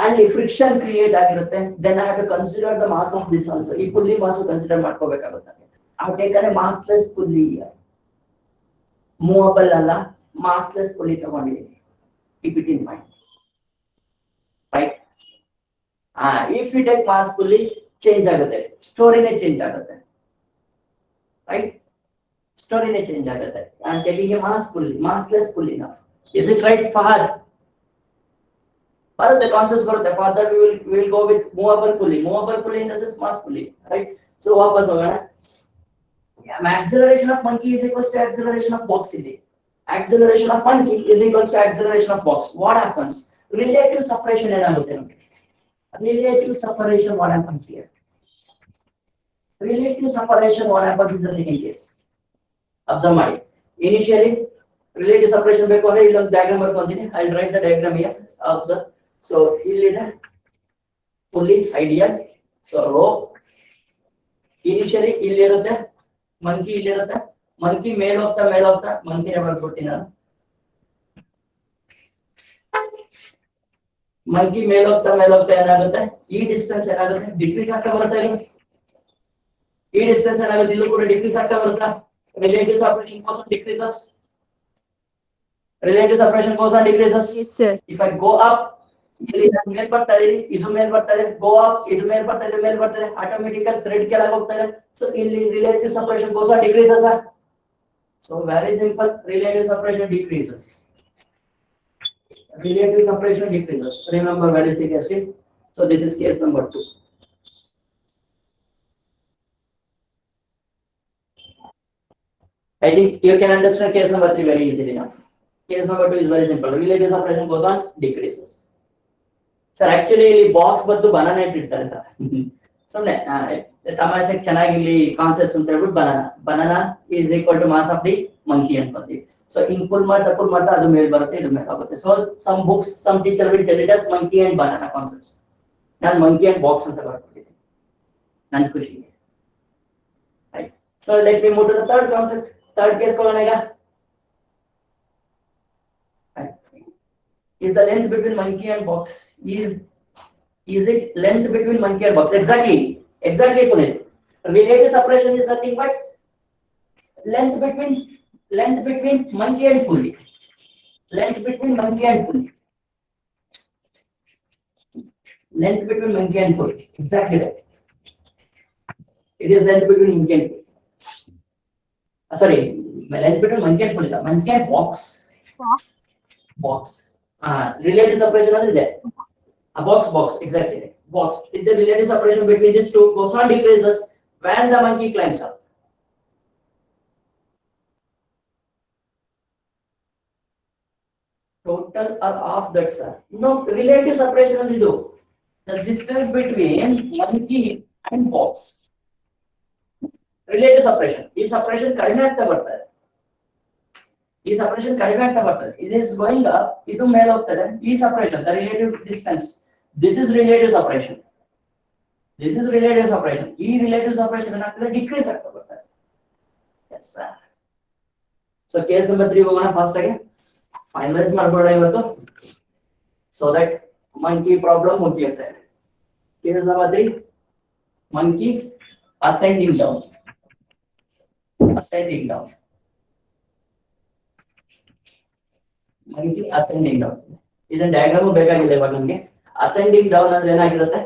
A: ಅಲ್ಲಿ friction create ಆಗಿರುತ್ತೆ, then I have to consider the mass of this also. ಈ pulley mass consider ಮಾಡ್ಕೋಬೇಕಾಗುತ್ತೆ. I have taken a massless pulley here. Movable ಅಲ್ಲ, massless pulley ತಗೊಂಡಿದ್ದೀನಿ. Keep it in mind. Right? If we take mass pulley, change ಆಗುತ್ತೆ, ಸ್ಟೋರಿನೇ change ಆಗುತ್ತೆ. Right? Story change agata. I am taking a mass pulley, massless pulley now. Is it right, Fahad? Fahad, the concept for the further we will go with movable pulley. Movable pulley in the sense mass pulley, right? So वापस होगा ना? Yeah, acceleration of monkey is equals to acceleration of box ಇಲ್ಲಿ. Acceleration of monkey is equals to acceleration of box. What happens? Relative separation ಏನಾಗುತ್ತೆ ನಮಗೆ? Relative separation what happens here? Relative separation what happens in the second case? Observe ಮಾಡಿ. Initially, relative separation ಬೇಕು ಅಂದ್ರೆ ಇಲ್ಲೊಂದು diagram ಬರ್ಕೊಂತೀನಿ. I'll write the diagram here. Observe. So ಇಲ್ಲಿದೆ pulley ideal. So rope. Initially ಇಲ್ಲಿರುತ್ತೆ, monkey ಇಲ್ಲಿರುತ್ತೆ. Monkey ಮೇಲೆ ಹೋಗ್ತಾ monkey ಬರ್ಬಿಡ್ತೀನಿ ನಾನು. Monkey ಮೇಲೆ ಹೋಗ್ತಾ ಏನಾಗುತ್ತೆ? ಈ ಡಿಸ್ಟೆನ್ಸ್ ಏನಾಗುತ್ತೆ? ಡಿಕ್ರೀಸ್ ಆಗ್ತಾ ಬರುತ್ತೆ ಇಲ್ಲಿ. ಈ ಡಿಸ್ಟೆನ್ಸ್ ಏನಾಗುತ್ತೆ? ಇಲ್ಲೂ ಕೂಡ ಡಿಕ್ರೀಸ್ ಆಗ್ತಾ ಬರುತ್ತಾ? Relative separation goes on decreases. Relative separation goes on decreases.
C: Yes, sir.
A: If I go up, ಇಲ್ಲಿ ಮೇಲ್ ಬರ್ತಾ ಇದೆ, ಇದು ಮೇಲ್ ಬರ್ತಾ ಇದೆ, go up, ಇದು ಮೇಲ್ ಬರ್ತಾ ಇದೆ, ಮೇಲ್ ಬರ್ತಾ ಇದೆ, ಆಟೋಮೆಟಿಕಲ್ ಥ್ರೆಡ್ ಕೆಳಗೆ ಹೋಗ್ತಾ ಇದೆ. So ಇಲ್ಲಿ relative separation goes on decreases. So very simple, relative separation decreases. Relative separation decreases. Remember very seriously. So this is case number 2. I think you can understand case number 3 very easily now. Case number 2 is very simple. Relative separation goes on decreases. Sir, actually box ಬದ್ದು banana ಇಟ್ಟಿರ್ತಾರೆ sir. ಸುಮ್ಮನೆ ತಮಾಷೆಗೆ ಚೆನ್ನಾಗಿರ್ಲಿ concepts ಅಂತ ಹೇಳ್ಬಿಟ್ಟು banana is equal to mass of the monkey ಅನ್ಕೊಂತೀವಿ. So ಹಿಂಗ್ pull ಮಾಡ್ತಾ ಅದು ಮೇಲೆ ಬರುತ್ತೆ, ಇದು ಮೇಲೆ ಆಗುತ್ತೆ. So some books, some teacher will tell it as monkey and banana concepts. ನಾನು monkey and box ಅಂತ ಬರ್ಕೊಂಡಿದ್ದೀನಿ ನನ್ನ ಖುಷಿಗೆ. Right? So let me move to the third concept. Third case कौन आएगा? Is the length between monkey and box? Is it length between monkey and box? Exactly, Puneet. Relative separation is nothing but length between monkey and pulley. Length between monkey and pulley. Length between monkey and pulley. Exactly right. It is length between monkey and pulley. Sorry, length between monkey and pulley. Monkey and box. Box. Relative separation is there. A box, exactly. Box. If the relative separation between these two goes on decreases when the monkey climbs up. Total or half that, sir? No, relative separation is do. the distance between monkey and box. Relative separation. ಈ separation ಕಡಿಮೆ ಆಗ್ತಾ ಬರ್ತದೆ. ಈ separation ಕಡಿಮೆ ಆಗ್ತಾ ಬರ್ತದೆ. It is going up. ಇದು ಮೇಲೆ ಹೋಗ್ತದೆ. ಈ separation, the relative distance. This is relative separation. This is relative separation. ಈ relative separation ಏನಾಗ್ತದೆ? Decrease ಆಗ್ತಾ ಬರ್ತದೆ. Yes sir. So case number 3 ಹೋಗೋಣ ಫಾಸ್ಟ್ ಆಗಿ. Finalize ಮಾಡ್ಬೋಣ ಇವತ್ತು. So that monkey problem ಮುಗಿಯುತ್ತೆ. Case number 3. Monkey ascending down. Ascending down. Monkey ascending down. ಇದನ್ನ diagram ಬೇಕಾಗಿದೆ ಇವಾಗ ನಮಗೆ. Ascending down ಅಂದ್ರೆ ಏನಾಗಿರುತ್ತೆ?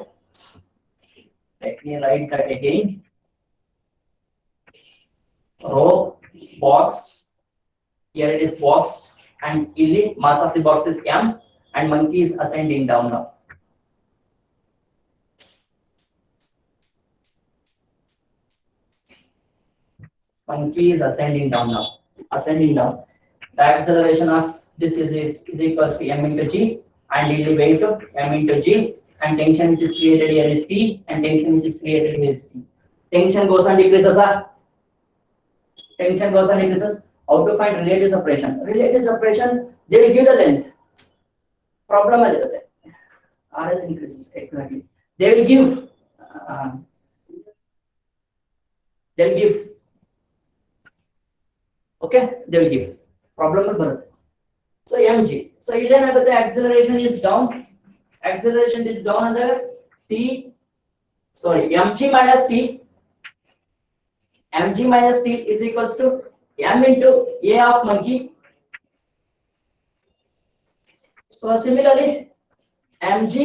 A: Let me write that again. Row, box. Here it is box, and ಇಲ್ಲಿ mass of the box is m, and monkey is ascending down now. Monkey is ascending down now. Ascending down. The acceleration of this is equals to m into g, and ಇಲ್ಲಿ weight of m into g, and tension which is created here is T, and tension which is created here is T. Tension goes on decreases, sir. Tension goes on decreases. How to find relative separation? Relative separation, they will give the length. Problem is that RS increases exactly. They will give. They'll give. Okay, they will give. Problem is that. So mg. So then the acceleration is down. Acceleration is down under T. Sorry, mg minus T. Mg minus T is equals to m into a of monkey. So similarly, mg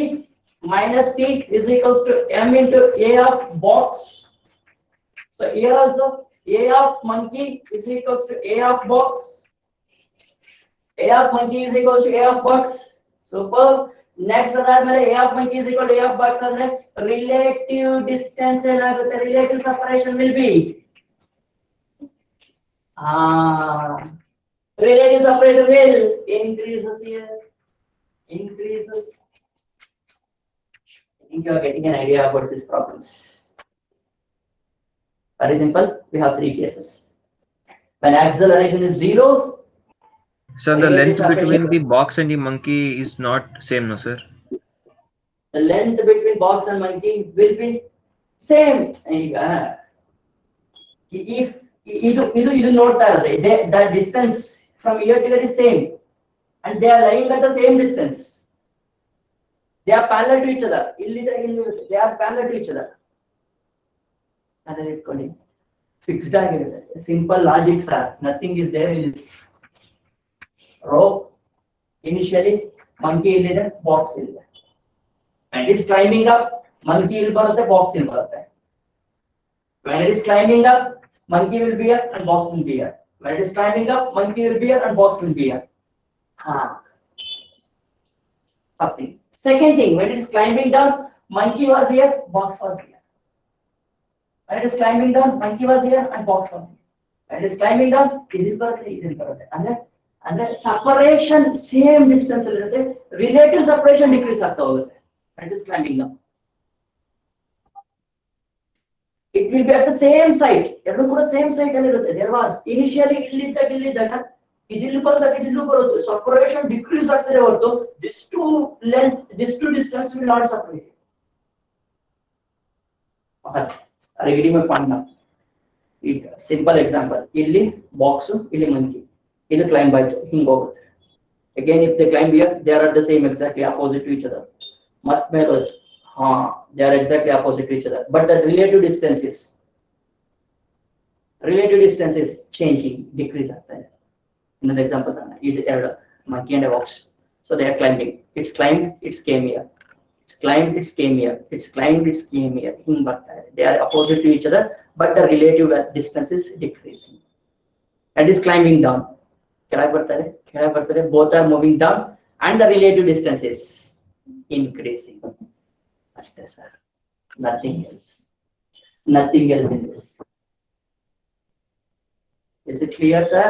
A: minus T is equals to m into a of box. So here also a of monkey is equals to a of box. A of monkey is equals to a of box. Super. Next a of monkey is equal to a of box, and relative distance and the relative separation will be relative separation will increases here. Increases. I think you are getting an idea about these problems. Very simple. We have 3 cases. When acceleration is 0.
B: So the length between the box and the monkey is not same, no sir?
A: The length between box and monkey will be same. If you note that the distance from here to here is same, and they are lying at the same distance. They are parallel to each other. They are parallel to each other. Fixed ಆಗಿರುತ್ತೆ. Simple logic sir. Nothing is there in this. Row. Initially, monkey illide, box illide. And it is climbing up. Monkey will ಬರುತ್ತೆ, box will ಬರುತ್ತೆ. When it is climbing up, monkey will be here and box will be here. When it is climbing up, monkey will be here and box will be here. First thing. Second thing, when it is climbing down, monkey was here, box was here. When it is climbing down, monkey was here and box was here. When it is climbing down, it is bರುತ್ತೆ. ಅಂದ್ರೆ separation same distance ಇರುತ್ತೆ. Relative separation decrease ಆಗ್ತಾ ಹೋಗುತ್ತೆ. When it is climbing down. It will be at the same site. ಎರಡು ಕೂಡ same site ಅಲ್ಲಿ ಇರುತ್ತೆ. There was initially ಇಲ್ಲಿದ್ದಾಗ ಇದರಲ್ಲಿ ಬಂದಾಗ ಇದಲ್ಲೂ ಬರುತ್ತೆ. Separation decrease ಆಗ್ತದೆ ಹೊರತು this two length, this two distance will not separate. Are you getting my point now? Simple example. ಇಲ್ಲಿ box, ಇಲ್ಲಿ monkey. Either climb by hinge ಹೋಗುತ್ತೆ. Again, if they climb here, they are at the same exactly opposite to each other. They are exactly opposite to each other. But the relative distance is changing, decrease ಆಗ್ತಾ ಇದೆ. Another example, monkey and a box. So they are climbing. It's climbed, it's came here. It's climbed, it's came here. It's climbed, it's came here. They are opposite to each other, but the relative distance is decreasing. And is climbing down. Both are moving down, and the relative distance is increasing. Sir. Nothing else. Nothing else in this. Is it clear, sir?